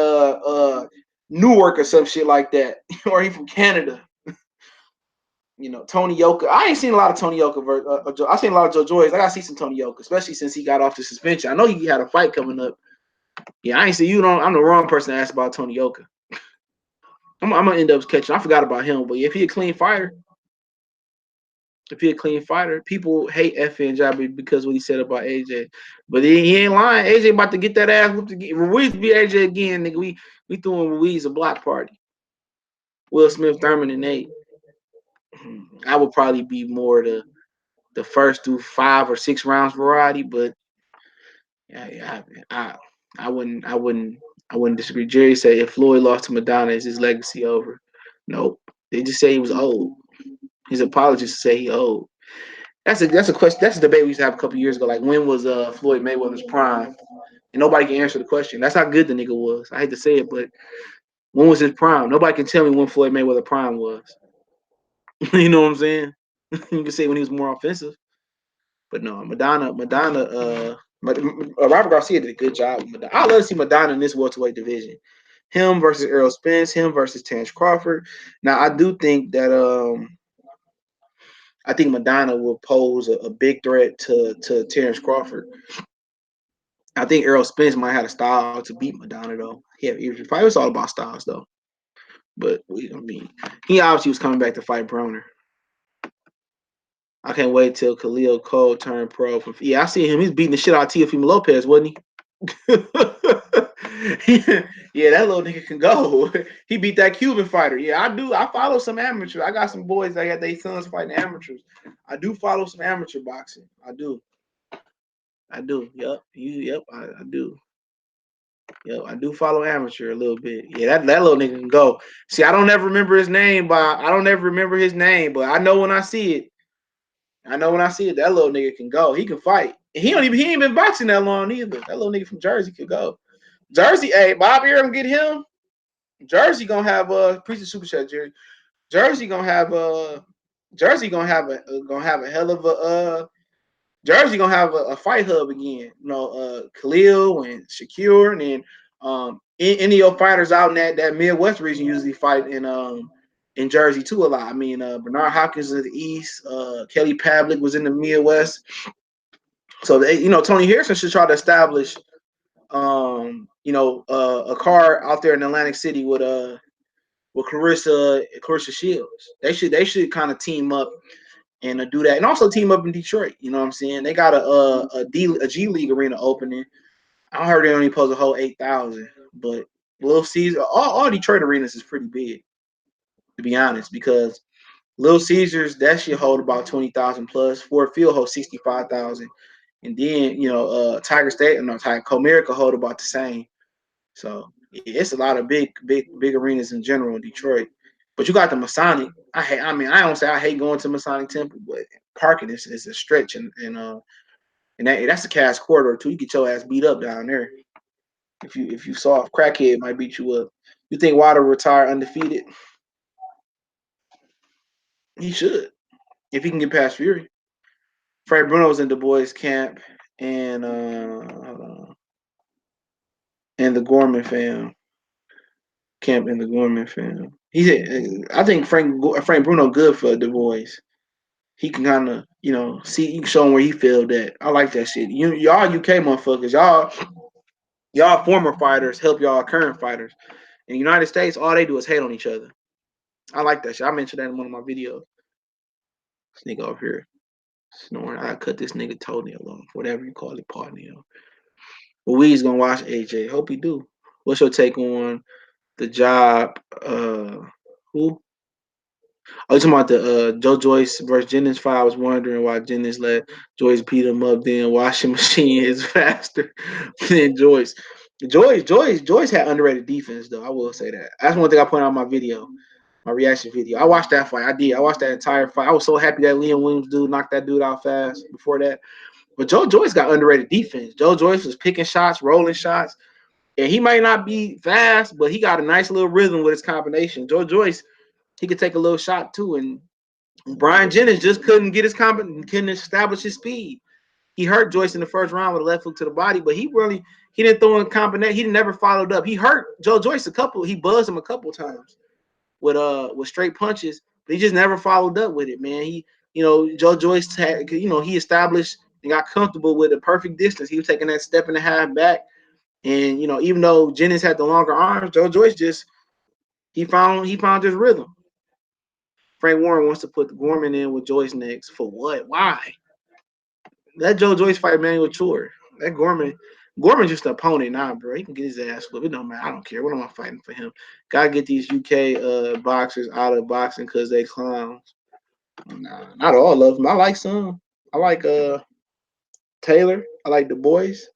Newark or some shit like that, or he from Canada. You know, Tony Yoka. I ain't seen a lot of Tony Yoka. I seen a lot of Joe Joyce. I gotta see some Tony Yoka, especially since he got off the suspension. I know he had a fight coming up. Yeah, I ain't see you. Don't. I'm the wrong person to ask about Tony Yoka. I'm gonna end up catching. I forgot about him, but if he a clean fighter, people hate FN Jabby because what he said about AJ. But he ain't lying. AJ about to get that ass whooped again. Ruiz beat AJ again, nigga. We throwing Ruiz a block party. Will Smith, Thurman, and Nate. I would probably be more the first through 5 or 6 rounds variety, but I wouldn't disagree. Jerry said if Floyd lost to Madonna, is his legacy over? Nope. They just say he was old. His apologists say he old. That's a question. That's a debate we used to have a couple years ago. Like, when was Floyd Mayweather's prime? And nobody can answer the question. That's how good the nigga was. I hate to say it, but when was his prime? Nobody can tell me when Floyd Mayweather prime was. You know what I'm saying? You can say when he was more offensive, but no, Madonna. Robert Garcia did a good job. I love to see Madonna in this welterweight division. Him versus Errol Spence. Him versus Terrence Crawford. Now, I do think that I think Madonna will pose a big threat to Terrence Crawford. I think Errol Spence might have a style to beat Madonna though. Yeah, probably it's all about styles though. But I mean, he obviously was coming back to fight Broner. I can't wait till Khalil Cole turned pro. Yeah, I see him. He's beating the shit out of Teofimo Lopez, wasn't he? Yeah, that little nigga can go. He beat that Cuban fighter. Yeah, I do. I follow some amateurs. I got some boys that got their sons fighting amateurs. I do follow some amateur boxing. I do. I do. Yep. I do. Yo, I do follow amateur a little bit. Yeah, that little nigga can go. See, I don't ever remember his name, but I know when I see it. I know when I see it, that little nigga can go. He can fight. He ain't been boxing that long either. That little nigga from Jersey could go. Jersey, hey, Bobby Earl get him. Jersey gonna have preach the super chat, Jerry. Jersey gonna have a hell of a Jersey gonna have a fight hub again. You know, Khalil and Shakur, and then any of your fighters out in that Midwest region usually fight in Jersey too a lot. I mean, Bernard Hopkins in the East, Kelly Pavlik was in the Midwest. So Tony Harrison should try to establish a car out there in Atlantic City with Clarissa Shields. They should kind of team up and do that, and also team up in Detroit. You know what I'm saying? They got a G League arena opening. I heard they only post a whole 8,000, but Little Caesar, all Detroit arenas is pretty big, to be honest, because Little Caesars that should hold about 20,000 plus. Ford Field holds 65,000, and then Tiger State and Comerica hold about the same. So it's a lot of big arenas in general in Detroit. But you got the Masonic. I don't say I hate going to Masonic Temple, but parking is a stretch, and that's a cash corridor too. You get your ass beat up down there. If you saw a crackhead might beat you up. You think Wilder retire undefeated? He should, if he can get past Fury. Fred Bruno's in Du Bois camp, and and the Gorman fam. Camp in the Gorman fam. I think Frank Bruno good for Du Bois. He can kind of see, you can show him where he feel that. I like that shit. Y'all UK motherfuckers, y'all former fighters help y'all current fighters. In the United States, all they do is hate on each other. I like that shit. I mentioned that in one of my videos. This nigga over here snoring. I cut this nigga toenail off, whatever you call it, partner. But we's gonna watch AJ. Hope he do. What's your take on the job? Who? Oh, you talking about the Joe Joyce versus Jennings fight? I was wondering why Jennings let Joyce beat him up. Then washing machine is faster than Joyce. Joyce had underrated defense, though. I will say that. That's one thing I point out in my video. my reaction video. I watched that fight. I did. I watched that entire fight. I was so happy that Liam Williams dude knocked that dude out fast before that. But Joe Joyce got underrated defense. Joe Joyce was picking shots, rolling shots, and he might not be fast, but he got a nice little rhythm with his combination. Joe Joyce, he could take a little shot too, and Brian Jennings just couldn't get his couldn't establish his speed. He hurt Joyce in the first round with a left hook to the body, but he didn't throw in combination. He never followed up. He hurt Joe Joyce a couple. He buzzed him a couple times with straight punches, but he just never followed up with it, man. Joe Joyce had, he established and got comfortable with a perfect distance. He was taking that step and a half back, and even though Jennings had the longer arms, Joe Joyce just he found his rhythm. Frank Warren wants to put Gorman in with Joyce next. For what? Why? Let Joe Joyce fight Manuel Chore. That Gorman's just an opponent now, bro. He can get his ass whooped. It don't matter. I don't care. What am I fighting for him? Gotta get these UK boxers out of boxing because they clowns. Nah, not all of them. I like some. I like Taylor. I like the boys.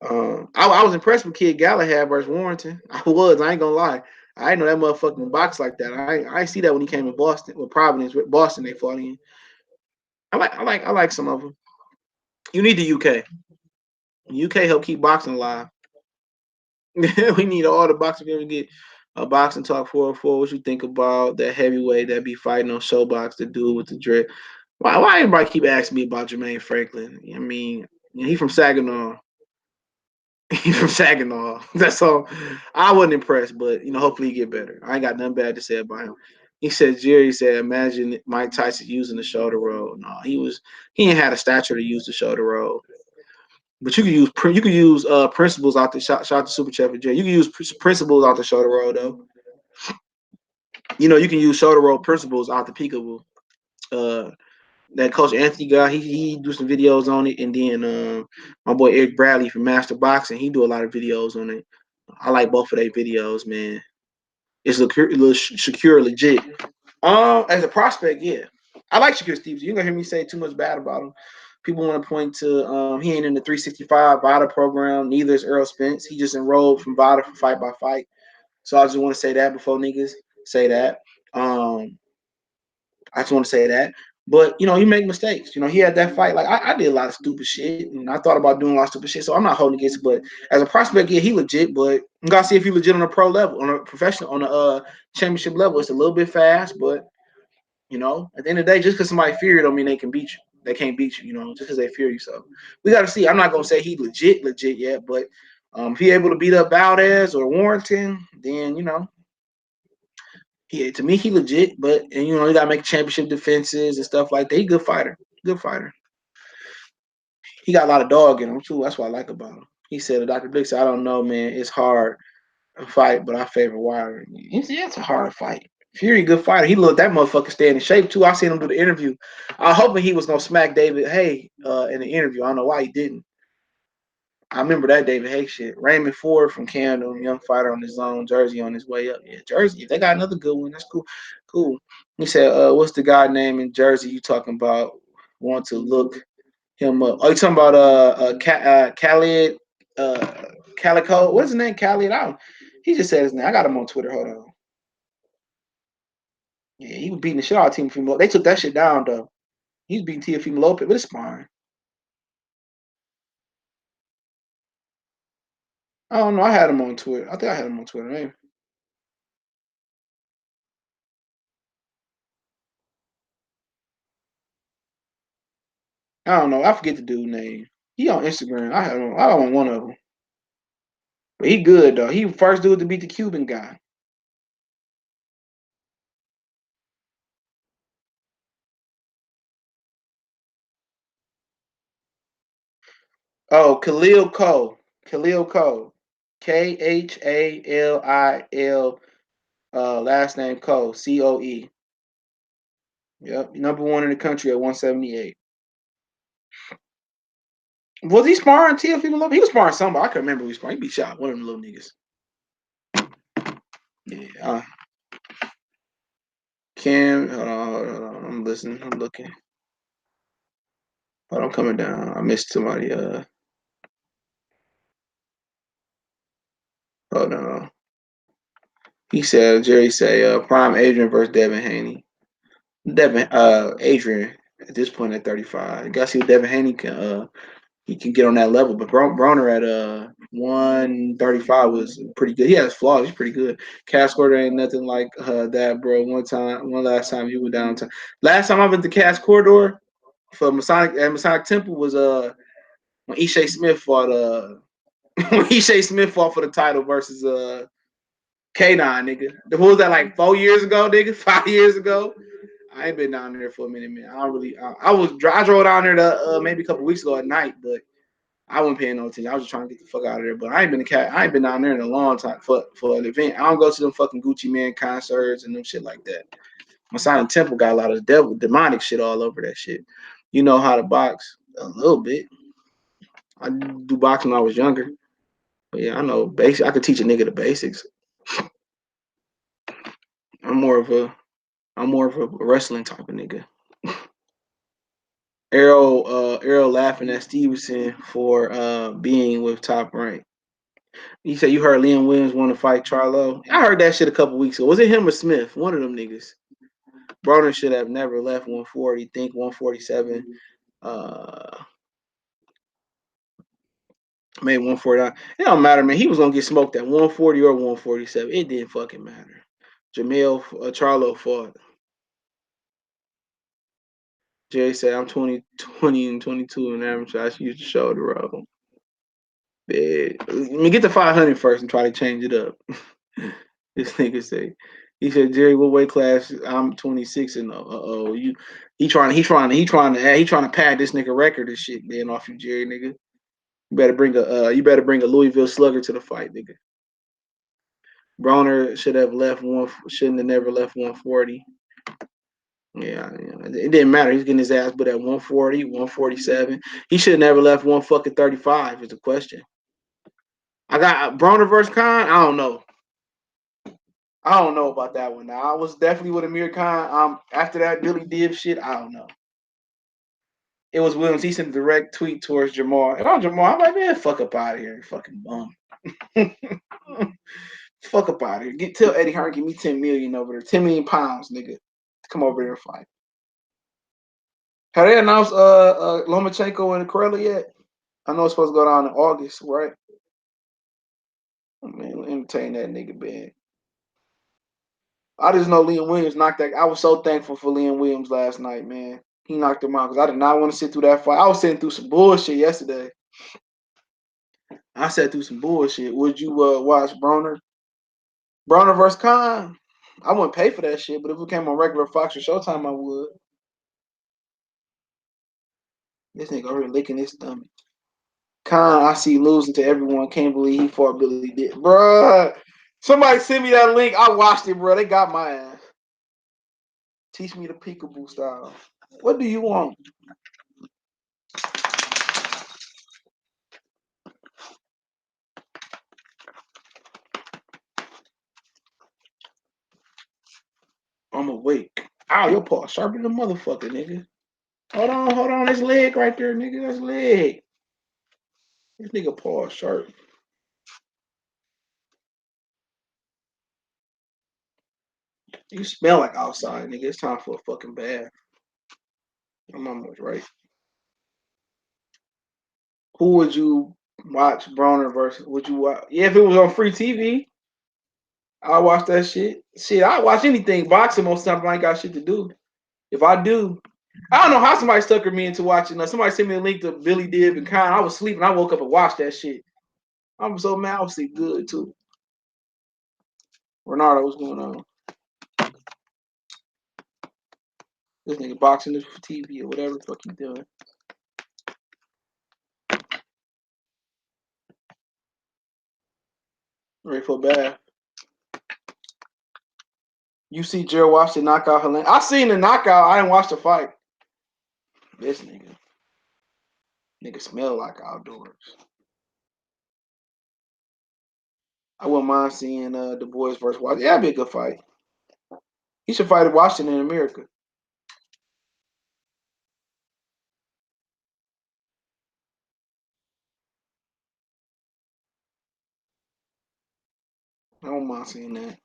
I was impressed with Kid Galahad versus Warrington. I was. I ain't gonna lie. I didn't know that motherfucking box like that. I see that when he came in Boston with Providence. With Boston, they fought in. I like some of them. You need the UK. UK help keep boxing alive. We need all the boxing people to get a boxing talk 404. What you think about that heavyweight that be fighting on Showbox, the dude with the dread? Why everybody keep asking me about Jermaine Franklin? I mean, he from Saginaw. He's from Saginaw. That's all. I wasn't impressed, but hopefully he get better. I ain't got nothing bad to say about him. He said Jerry said, imagine Mike Tyson using the shoulder roll. No, he ain't had a stature to use the shoulder roll. But you can use principles out the shot the super chat for Jerry. You can use principles out the shoulder roll though. You can use shoulder roll principles out the peekaboo. Uh, that Coach Anthony guy, he do some videos on it, and then my boy Eric Bradley from Master Boxing, he do a lot of videos on it. I like both of their videos, man. It's secure, legit. As a prospect, yeah, I like Shakur Stevens. You ain't gonna hear me say too much bad about him. People want to point to he ain't in the 365 VADA program. Neither is Earl Spence. He just enrolled from VADA for fight by fight. So I just want to say that before niggas say that. I just want to say that. But you make mistakes. He had that fight. Like I did a lot of stupid shit, and I thought about doing a lot of stupid shit. So I'm not holding against it. But as a prospect, yeah, he legit. But you gotta see if he legit on a pro level, on a professional, on a championship level. It's a little bit fast, but at the end of the day, just because somebody fear you don't mean they can beat you. They can't beat you. Just because they fear you. So we got to see. I'm not gonna say he legit yet, but if he able to beat up Valdez or Warrington, then to me, he legit, but you gotta make championship defenses and stuff like that. He good fighter, good fighter. He got a lot of dog in him too. That's what I like about him. He said, Dr. Blick said, I don't know, man. It's hard to fight, but I favor Wilder. He said, it's a hard fight. Fury, good fighter. He looked that motherfucker staying in shape too. I seen him do the interview. I was hoping he was gonna smack David Hay in the interview. I don't know why he didn't. I remember that David Hay shit. Raymond Ford from Canada, young fighter on his own, Jersey on his way up. Yeah, Jersey. If they got another good one, that's cool. Cool. He said, what's the guy name in Jersey you talking about? Want to look him up. Oh, you talking about Khalid Calico? What's his name? Khalid? He just said his name. I got him on Twitter. Hold on. Yeah, he was beating the shit out of Teofimo. They took that shit down though. He was beating Teofimo Lopez, but it's fine. I don't know. I had him on Twitter. I think I had him on Twitter. Maybe. I don't know. I forget the dude's name. He on Instagram. I had him. I don't want one of them. But he good though. He first dude to beat the Cuban guy. Oh, Khalil Cole. Khalil Cole. Khalil. Last name Cole. Coe. Yep. Number one in the country at 178. Was he sparring Teofimo Lopez? He was sparring somebody. I can't remember who he was sparring. He beat shot one of them little niggas. Yeah. Kim, hold on. I'm listening. I'm looking. Hold on, I'm coming down. I missed somebody. Hold on. He said, Jerry say, prime Adrian versus Devin Haney. Adrian at this point at 35. You gotta see what Devin Haney can get on that level. But Broner at 135 was pretty good. He has flaws. He's pretty good. Cash Corridor ain't nothing like that, bro. One last time you went downtown. Last time I went to Cash Corridor for Masonic Temple was when Ishe Smith fought when Ishe Smith fought for the title versus K9, nigga. What was that, like 4 years ago, nigga? 5 years ago? I ain't been down there for a minute, man. I don't really. I drove down there maybe a couple weeks ago at night, but I wasn't paying no attention. I was just trying to get the fuck out of there. But I ain't been down there in a long time for an event. I don't go to them fucking Gucci Man concerts and them shit like that. Masonic Temple got a lot of demonic shit all over that shit. You know how to box a little bit. I do boxing when I was younger. But yeah, I know basic. I could teach a nigga the basics. I'm more of a wrestling type of nigga. Errol laughing at Stevenson for being with Top Rank. He said you heard Liam Williams want to fight Charlo. I heard that shit a couple weeks ago. Was it him or Smith? One of them niggas. Broner should have never left 140. Think 147. Made 149. It don't matter, man. He was gonna get smoked at 140 or 147. It didn't fucking matter. Jamel Charlo fought. Jay said, I'm 20 and 22 and amateur. I should use the shoulder roll. Big. Let me get to 500 first and try to change it up. This nigga say, he said, Jerry, what weight class? I'm 26 and he trying to pad this nigga record and shit. Then off you, Jerry, nigga. You better bring a Louisville Slugger to the fight, nigga. Broner shouldn't have never left 140. Yeah, it didn't matter. He's getting his ass put at 140, 147. He should have never left 135 is the question. I got Broner versus Khan. I don't know. I don't know about that one. Now I was definitely with Amir Khan. After that Billy Dib shit, I don't know. It was Williams. He sent a direct tweet towards Jamal. And I'm Jamal, I'm like, man, fuck up out of here, you fucking bum. Fuck up out of here. Tell Eddie Hearn, give me 10 million over there. 10 million pounds, nigga. Come over there and fight. Have they announced Lomachenko and Corella yet? I know it's supposed to go down in August, right? Oh, man, entertain that nigga, man. I just know Liam Williams knocked that. I was so thankful for Liam Williams last night, man. He knocked him out because I did not want to sit through that fight. I was sitting through some bullshit yesterday. I sat through some bullshit. Would you watch Broner? Broner versus Khan? I wouldn't pay for that shit, but if it came on regular Fox or Showtime, I would. This nigga already licking his stomach. Khan, I see losing to everyone. Can't believe he fought Billy Dick. Bruh. Somebody send me that link. I watched it, bro. They got my ass. Teach me the peekaboo style. What do you want? I'm awake. Ow, your paw sharper than a motherfucker, nigga. Hold on. His leg right there, nigga. That's leg. This nigga paw sharp. You smell like outside, nigga. It's time for a fucking bath. I'm almost right. Who would you watch Broner versus? Would you watch? Yeah, if it was on free TV, I'll watch that shit. Shit, I watch anything. Boxing most of the time, I ain't got shit to do. If I do, I don't know how somebody suckered me into watching. Somebody sent me a link to Billy Dib and Khan. I was sleeping. I woke up and watched that shit. I'm so mad. I was sleep good too. Renardo, what's going on? This nigga boxing this for TV or whatever the fuck he doing. Ready for a bath. You see Gerald Washington knock out Helene. I seen the knockout. I didn't watch the fight. This nigga smell like outdoors. I wouldn't mind seeing the boys versus Washington. Yeah, that'd be a good fight. He should fight Washington in America. I don't mind seeing that.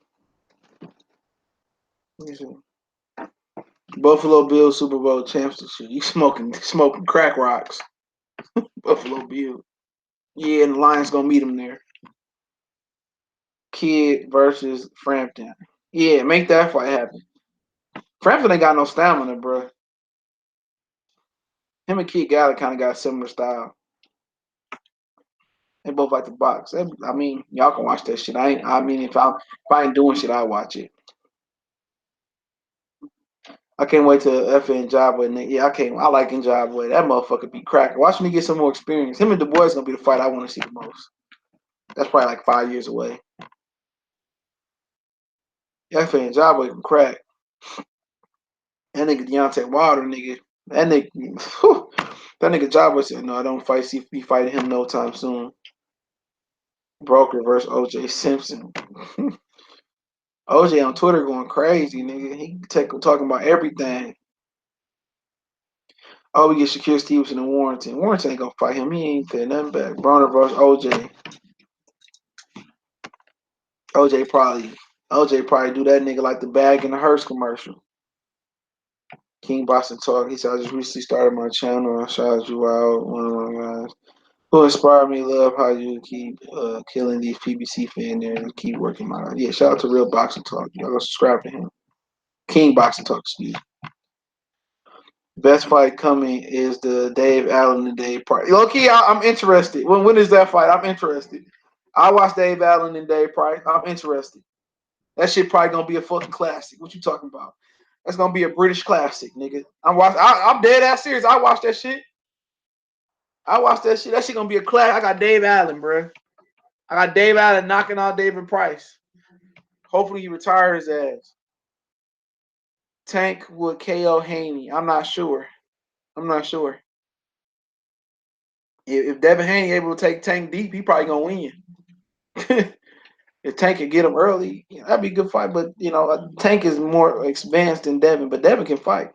Buffalo Bills Super Bowl championship. You smoking crack rocks. Buffalo Bills. Yeah, and the Lions gonna meet them there. Kid versus Frampton. Yeah, make that fight happen. Frampton ain't got no stamina, bro. Him and Kid Gallagher kind of got similar style. They both like to box. I mean, y'all can watch that shit. I mean, if I ain't doing shit, I watch it. I can't wait till FN Jabba and yeah, I can't. I like Njabwa. That motherfucker be cracking. Watch me get some more experience. Him and Du Bois gonna be the fight I want to see the most. That's probably like 5 years away. FN Jabba can crack. That nigga Deontay Wilder, nigga. That nigga, whew, that nigga Jabba said, "No, I don't be fighting him no time soon." Broker versus OJ Simpson. OJ on Twitter going crazy, nigga. He talking about everything. Oh, we get Shakir Stevenson and Warrington. Warrington ain't gonna fight him. He ain't fitting nothing back. Bronner versus OJ. OJ probably OJ probably do that nigga like the bag in the Hearst commercial. King Boston Talk. He said, I just recently started my channel. I shouted you out. One of my guys who inspired me. Love how you keep killing these PBC fan there and keep working my life. Yeah, shout out to Real Boxing Talk. Y'all go subscribe to him. King Boxing Talk, excuse me. Best fight coming is the Dave Allen and Dave Price. Low key, I'm interested. When is that fight? I'm interested. I watch Dave Allen and Dave Price. I'm interested. That shit probably gonna be a fucking classic. What you talking about? That's gonna be a British classic, nigga. I'm dead ass serious. I watched that shit. I watched that shit. That shit gonna be a classic. I got Dave Allen, bro. I got Dave Allen knocking out David Price. Hopefully he retires his ass. Tank would KO Haney. I'm not sure. I'm not sure. If Devin Haney able to take Tank deep, he probably gonna win. If Tank can get him early, that'd be a good fight. But Tank is more advanced than Devin, but Devin can fight.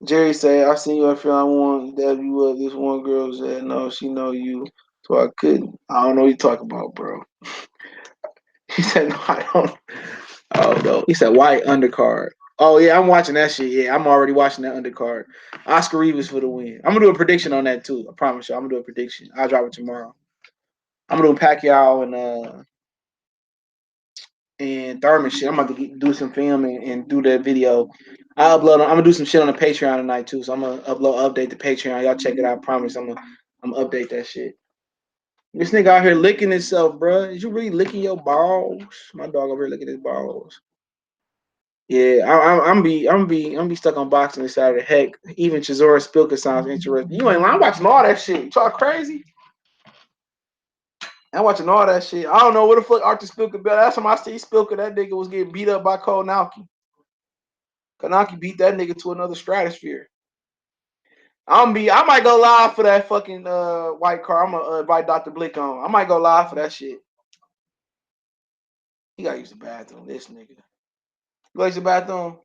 Jerry said, I seen you at Phil. I want that you up. This one girl said, no, she know you. So I couldn't. I don't know what you talking about, bro. He said, no, I don't. Oh, no. He said, white undercard. Oh, yeah, I'm watching that shit. Yeah, I'm already watching that undercard. Oscar Rivas for the win. I'm going to do a prediction on that, too. I promise you. I'm going to do a prediction. I'll drop it tomorrow. I'm going to do Pacquiao and Thurman shit. I'm about to do some film and do that video. I'm gonna do some shit on the Patreon tonight too. So I'm gonna update the Patreon. Y'all check it out. I promise. I'm gonna update that shit. This nigga out here licking himself, bro. Is you really licking your balls? My dog over here licking his balls. Yeah, I'm be stuck on boxing this Saturday. Heck, even Chisora Spilka sounds interesting. You ain't lying. I'm watching all that shit. You talk crazy? I'm watching all that shit. I don't know what the fuck Arthur Spilka bet. Last time I see Spilka, that nigga was getting beat up by Konaki. Konaki beat that nigga to another stratosphere. I might go live for that fucking white car. I'm gonna invite Dr. Blick on. I might go live for that shit. He gotta use the bathroom. This nigga. You go use the bathroom.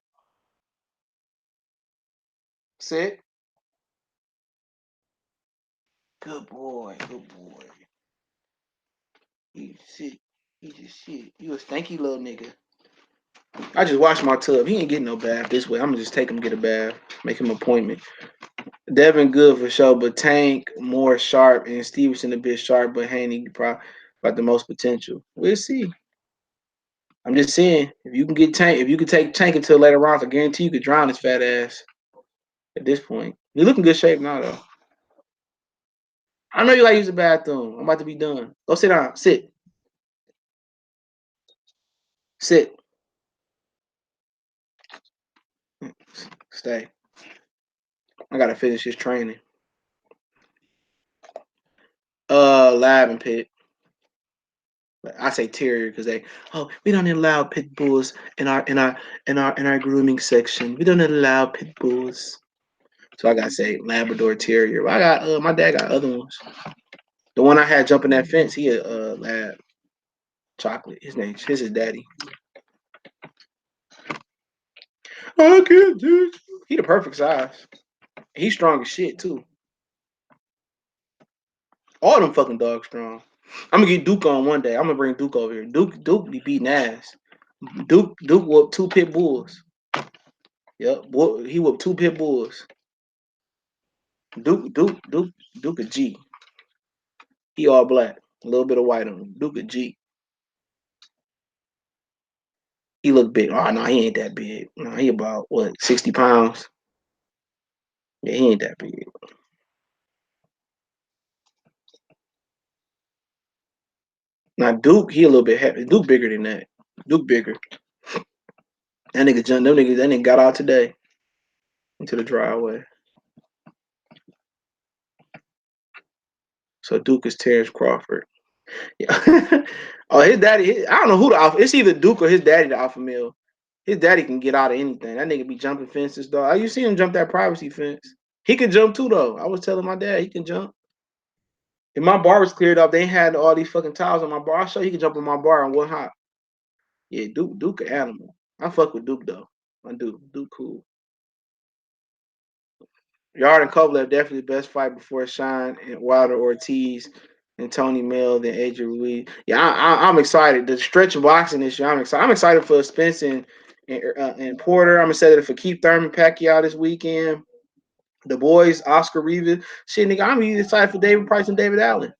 Sit. Good boy. Good boy. He shit. He just shit. You a stanky little nigga. I just washed my tub. He ain't getting no bath this way. I'm gonna just take him get a bath. Make him an appointment. Devin good for sure, but Tank more sharp and Stevenson a bit sharp, but Haney probably got the most potential. We'll see. I'm just saying, if you can get Tank, if you can take Tank until later rounds, I guarantee you could drown his fat ass at this point. You look in good shape now, though. I know you like to use the bathroom. I'm about to be done. Go sit down. Sit. Sit. Stay. I gotta finish his training. Lab and pit. I say terrier because we don't allow pit bulls in our grooming section. We don't allow pit bulls. So I gotta say Labrador Terrier. I got my dad got other ones. The one I had jumping that fence, he a lab chocolate. His is daddy. I can't do. He the perfect size. He's strong as shit too. All them fucking dogs strong. I'm gonna get Duke on one day. I'm gonna bring Duke over here. Duke be beating ass. Duke whooped 2 pit bulls. Yep, he whooped 2 pit bulls. Duke a G. He all black, a little bit of white on him. Duke a G. He look big. Oh no, he ain't that big. No, he about what 60 pounds. Yeah, he ain't that big. Now Duke, he a little bit heavy. Duke bigger than that. Duke bigger. That nigga jumped. Them niggas. That nigga got out today into the driveway. So Duke is Terrence Crawford. Yeah. Oh, his daddy. I don't know who the alpha. It's either Duke or his daddy, the alpha male. His daddy can get out of anything. That nigga be jumping fences, dog. You see him jump that privacy fence. He can jump too, though. I was telling my dad he can jump. If my bar was cleared up, they had all these fucking tiles on my bar. I'll show you he can jump on my bar on one hop. Yeah, Duke an animal. I fuck with Duke though. I do. Duke cool. Yard and Kovalev definitely the best fight before Shine and Wilder Ortiz and Tony Mill, then Adrian Ruiz. Yeah, I'm excited. The stretch of boxing this year, I'm excited. I'm excited for Spence and Porter. I'm excited for Keith Thurman Pacquiao this weekend. The boys, Oscar Rivas. Shit, nigga, I'm even excited for David Price and David Allen.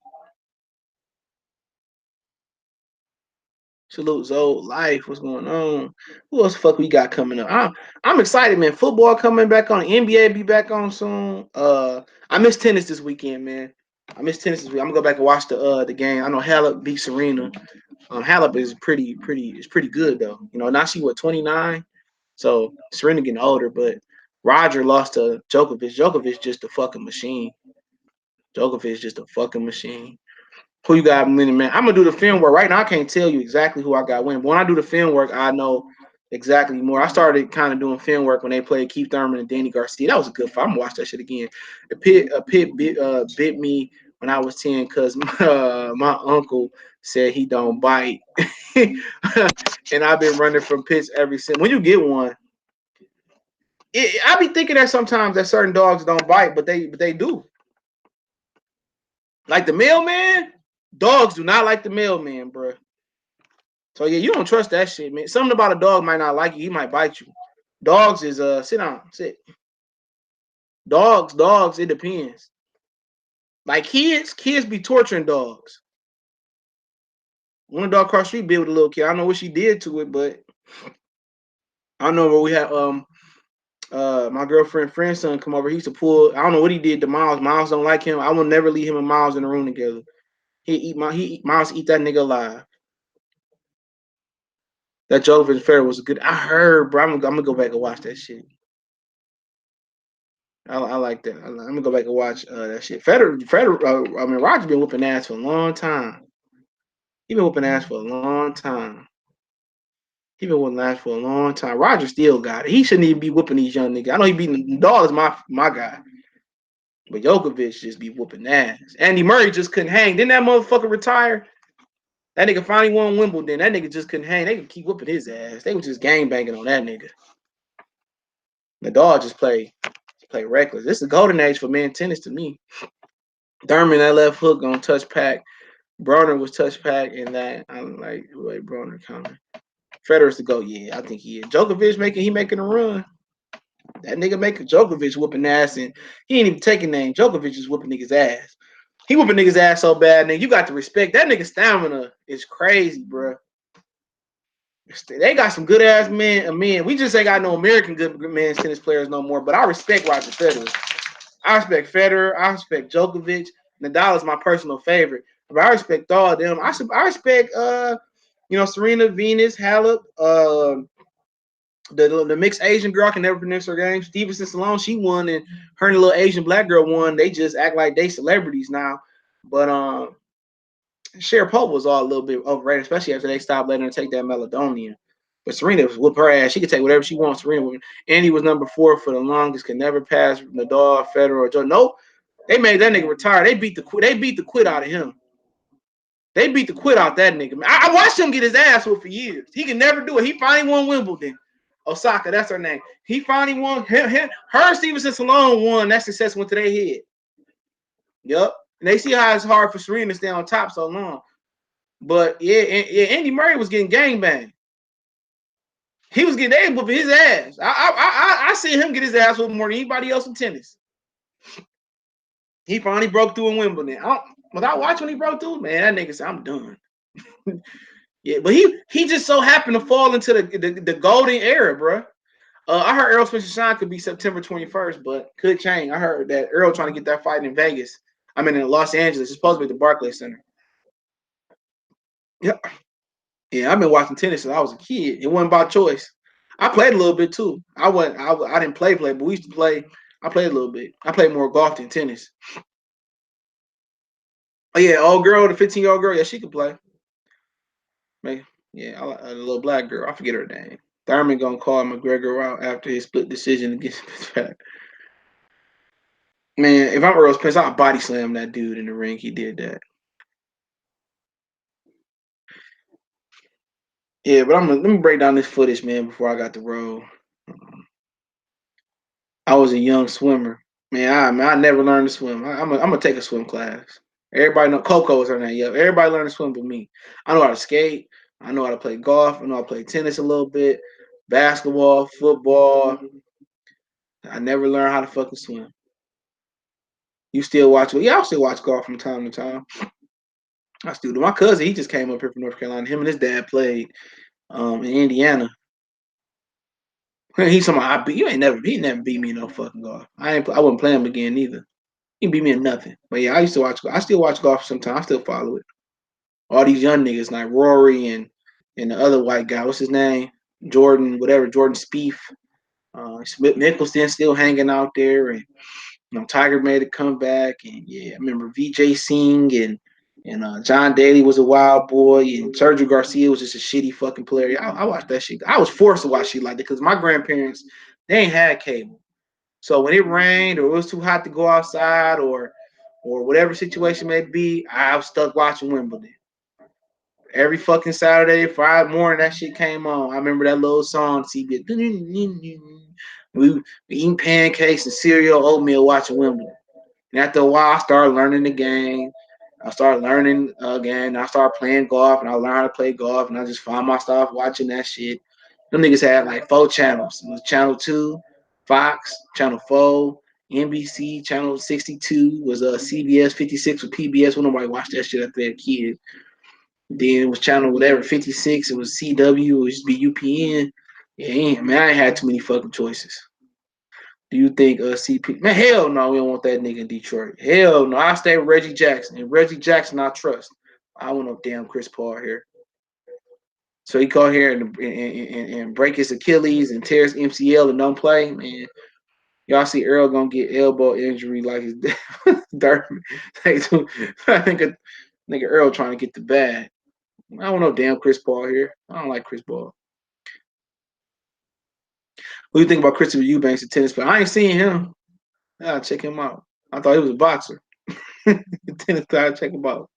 Salute Zoe Life. What's going on? Who else the fuck we got coming up? I'm excited, man. Football coming back on. NBA be back on soon. I miss tennis this weekend, man. I miss tennis this week. I'm gonna go back and watch the game. I know Halep beat Serena. Halep is pretty good though. You know, now she 29, so Serena getting older, but Roger lost to Djokovic. Djokovic just a fucking machine. Djokovic just a fucking machine. Who you got winning, man? I'm gonna do the film work right now. I can't tell you exactly who I got winning, but when I do the film work, I know exactly more. I started kind of doing film work when they played Keith Thurman and Danny Garcia. That was a good fight. I'm gonna watch that shit again. A pit bit me when I was 10 because my uncle said he don't bite, and I've been running from pits ever since. When you get one, I be thinking that sometimes that certain dogs don't bite, but they do. Like the mailman, dogs do not like the mailman, bro. So yeah, you don't trust that shit, man. Something about a dog might not like you. He might bite you. Dogs is sit down, sit. Dogs. It depends. Like kids be torturing dogs. One dog across the street bit with a little kid. I don't know what she did to it, but I know where we had my girlfriend friend's son come over. He used to pull. I don't know what he did to Miles. Miles don't like him. I will never leave him and Miles in the room together. Miles eat that nigga alive. That Joven Fair was a good. I heard, bro. I'm gonna go back and watch that shit. I like that. I'm gonna go back and watch that shit. I mean, Roger's been whooping ass for a long time. He been whooping ass for a long time. He been whooping ass for a long time. Roger still got it. He shouldn't even be whooping these young niggas. I know he beating the dog is my guy, but Djokovic just be whooping ass. Andy Murray just couldn't hang. Didn't that motherfucker retire? That nigga finally won Wimbledon. That nigga just couldn't hang. They could keep whooping his ass. They was just gang banging on that nigga. The dog just play reckless. This is the golden age for men tennis to me. Thurman, that left hook on touch pack. Broner was touch pack, and that I'm like, wait, Broner coming. Federer's to go. Yeah, I think he is. Djokovic making a run. That nigga making Djokovic whooping ass, and he ain't even taking name. Djokovic is whooping niggas ass. He whooping niggas ass so bad, nigga. You got to respect that nigga stamina is crazy, bro. They got some good ass men. We just ain't got no American good men's tennis players no more. But I respect Roger Federer. I respect Federer. I respect Djokovic. Nadal is my personal favorite. But I respect all of them. I respect Serena, Venus, Halep, the mixed Asian girl. I can never pronounce her name. Stevenson Salone, she won, and her and the little Asian black girl won. They just act like they celebrities now. But Cher Pope was all a little bit overrated, especially after they stopped letting her take that Meladonian. But Serena was whoop her ass. She could take whatever she wants. Serena, Andy was number 4 for the longest. Could never pass Nadal, Federer, or Joe. Nope. They made that nigga retire. They beat the quit out of him. They beat the quit out that nigga. I watched him get his ass whooped for years. He can never do it. He finally won Wimbledon. Osaka, that's her name. He finally won. Her Stevenson Salone won. That success went to their head. Yup. And they see how it's hard for Serena to stay on top so long. But yeah, Andy Murray was getting gangbanged. He was getting they whooping his ass. I see him get his ass whooped more than anybody else in tennis. He finally broke through in Wimbledon. Without watching when he broke through, man, that nigga said, I'm done. Yeah, but he just so happened to fall into the golden era, bro. I heard Earl Spencer Shine could be September 21st, but could change. I heard that Earl trying to get that fight in Vegas. I mean, in Los Angeles. It's supposed to be at the Barclays Center. Yeah, yeah. I've been watching tennis since I was a kid. It wasn't by choice. I played a little bit too. I didn't play, but we used to play. I played a little bit. I played more golf than tennis. Oh yeah, old girl, the 15-year-old girl. Yeah, she could play. Man, yeah, a little black girl. I forget her name. Thurman gonna call McGregor out after his split decision against Fitzpatrick. Man, if I'm Earl Spence, I'll body slam that dude in the ring. He did that. Yeah, but let me break down this footage, man, before I got the roll. I was a young swimmer. Man, I never learned to swim. I'm gonna take a swim class. Everybody know Coco was her name. Yeah, everybody learned to swim but me. I know how to skate. I know how to play golf. I know how to play tennis a little bit, basketball, football. I never learned how to fucking swim. You still watch it? Yeah, I still watch golf from time to time. I still do. My cousin, he just came up here from North Carolina. Him and his dad played in Indiana. He's talking about, he never beat me in no fucking golf. I wouldn't play him again either. He beat me in nothing. But yeah, I still watch golf sometimes. I still follow it. All these young niggas like Rory and the other white guy, what's his name? Jordan, whatever, Jordan Spieth. Smith Mickelson still hanging out there, and Tiger made a comeback, and yeah, I remember VJ Singh and John Daly was a wild boy, and Sergio Garcia was just a shitty fucking player. I watched that shit. I was forced to watch shit like that because my grandparents they ain't had cable, so when it rained or it was too hot to go outside or whatever situation may be, I was stuck watching Wimbledon. Every fucking Saturday, Friday morning, that shit came on. I remember that little song, CB. We eating pancakes and cereal, oatmeal, watching Wimbledon. And after a while, I started learning the game. I started learning again. I started playing golf, and I learned how to play golf. And I just found myself watching that shit. Them niggas had like 4 channels. It was Channel 2, Fox, Channel 4, NBC, Channel 62 was CBS 56 with PBS. When nobody watched that shit after they were kid. Then it was Channel whatever 56. It was CW. It used to be UPN. Yeah, man, I ain't had too many fucking choices. Do you think CP? Man, hell no, we don't want that nigga in Detroit. Hell no, I stay with Reggie Jackson. And Reggie Jackson, I trust. I want no damn Chris Paul here. So he come here and break his Achilles and tear his MCL and don't play, man. Y'all see Earl gonna get elbow injury like his Thurman. I think a nigga Earl trying to get the bag. I don't know damn Chris Paul here. I don't like Chris Paul. What do you think about Christopher Eubanks, a tennis player? I ain't seen him. I gotta check him out. I thought he was a boxer. Tennis player, check him out.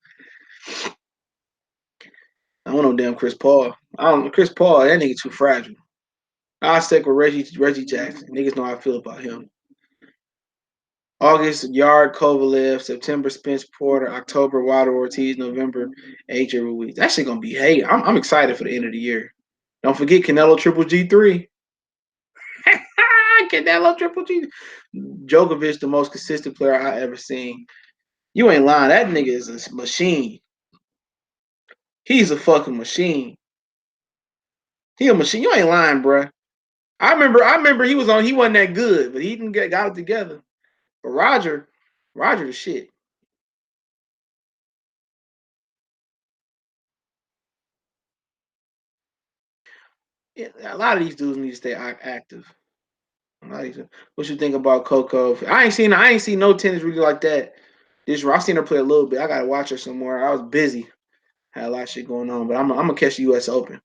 I don't know damn Chris Paul. I don't Chris Paul, that nigga too fragile. I'll stick with Reggie Jackson. Niggas know how I feel about him. August, Yard Kovalev. September, Spence Porter. October, Wilder Ortiz. November, AJ Ruiz. That shit gonna be hey. I'm excited for the end of the year. Don't forget Canelo Triple G3. Canelo Triple G. Djokovic, the most consistent player I ever seen. You ain't lying. That nigga is a machine. He's a fucking machine. He a machine. You ain't lying, bro. I remember he was on. He wasn't that good, but he didn't got it together. But Roger the shit. Yeah, a lot of these dudes need to stay active. What you think about Coco? I ain't seen no tennis really like that. I seen her play a little bit. I gotta watch her some more. I was busy, had a lot of shit going on, but I'm gonna catch the U.S. Open.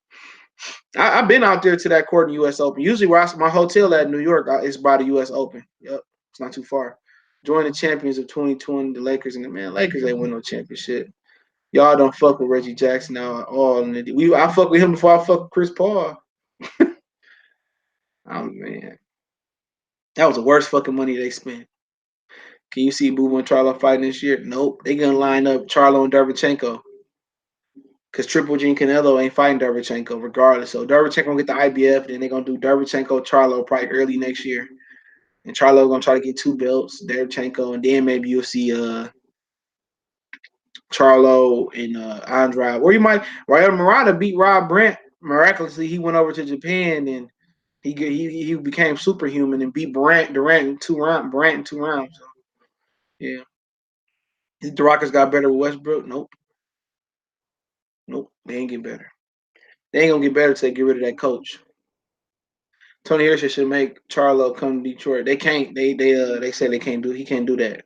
I've been out there to that court in U.S. Open. Usually, my hotel at New York is by the U.S. Open. Yep, it's not too far. Join the champions of 2020, the Lakers, and the man, Lakers ain't win no championship. Y'all don't fuck with Reggie Jackson now at all. And I fuck with him before I fuck with Chris Paul. Oh man, that was the worst fucking money they spent. Can you see Boo and Charlo fighting this year? Nope. They gonna line up Charlo and Derevchenko. Because Triple G and Canelo ain't fighting Derevchenko regardless. So Derevchenko gonna get the IBF, then they're gonna do Derevchenko Charlo probably early next year. And Charlo gonna try to get 2 belts, Derevchenko, and then maybe you'll see Charlo and Andrade. Or you might Murata beat Rob Brant. Miraculously, he went over to Japan and he became superhuman and beat Durant in 2 rounds. So, yeah. The Rockets got better with Westbrook. Nope. They ain't get better. They ain't gonna get better till they get rid of that coach. Tony Harrison should make Charlo come to Detroit. They can't. They say they can't do. He can't do that.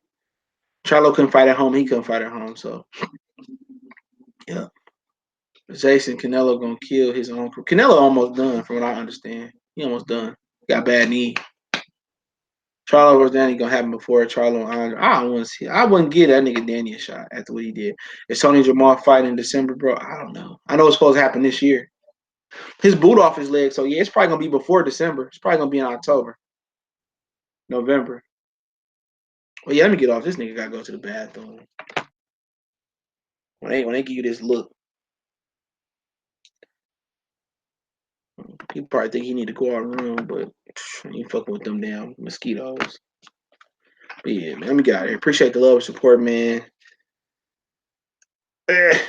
Charlo couldn't fight at home. He couldn't fight at home. So yeah. Jason Canelo gonna kill his own crew. Canelo almost done, from what I understand. He almost done. Got bad knee. Charlo was Danny gonna happen before Charlo and Andre. I don't want to see. I wouldn't give that nigga Danny a shot after what he did. Is Tony Jamal fighting in December, bro? I don't know. I know it's supposed to happen this year. His boot off his leg, so yeah, it's probably gonna be before December. It's probably gonna be in October, November. Well, yeah, let me get off. This nigga gotta go to the bathroom. When they give you this look, he probably think he need to go out of the room, but he ain't fucking with them damn mosquitoes. But yeah, man, let me get out of here. Appreciate the love and support, man. Let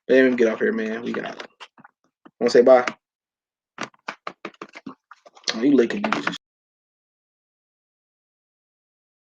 me get off here, man. We got. Want to say bye? Oh, you licking niggas.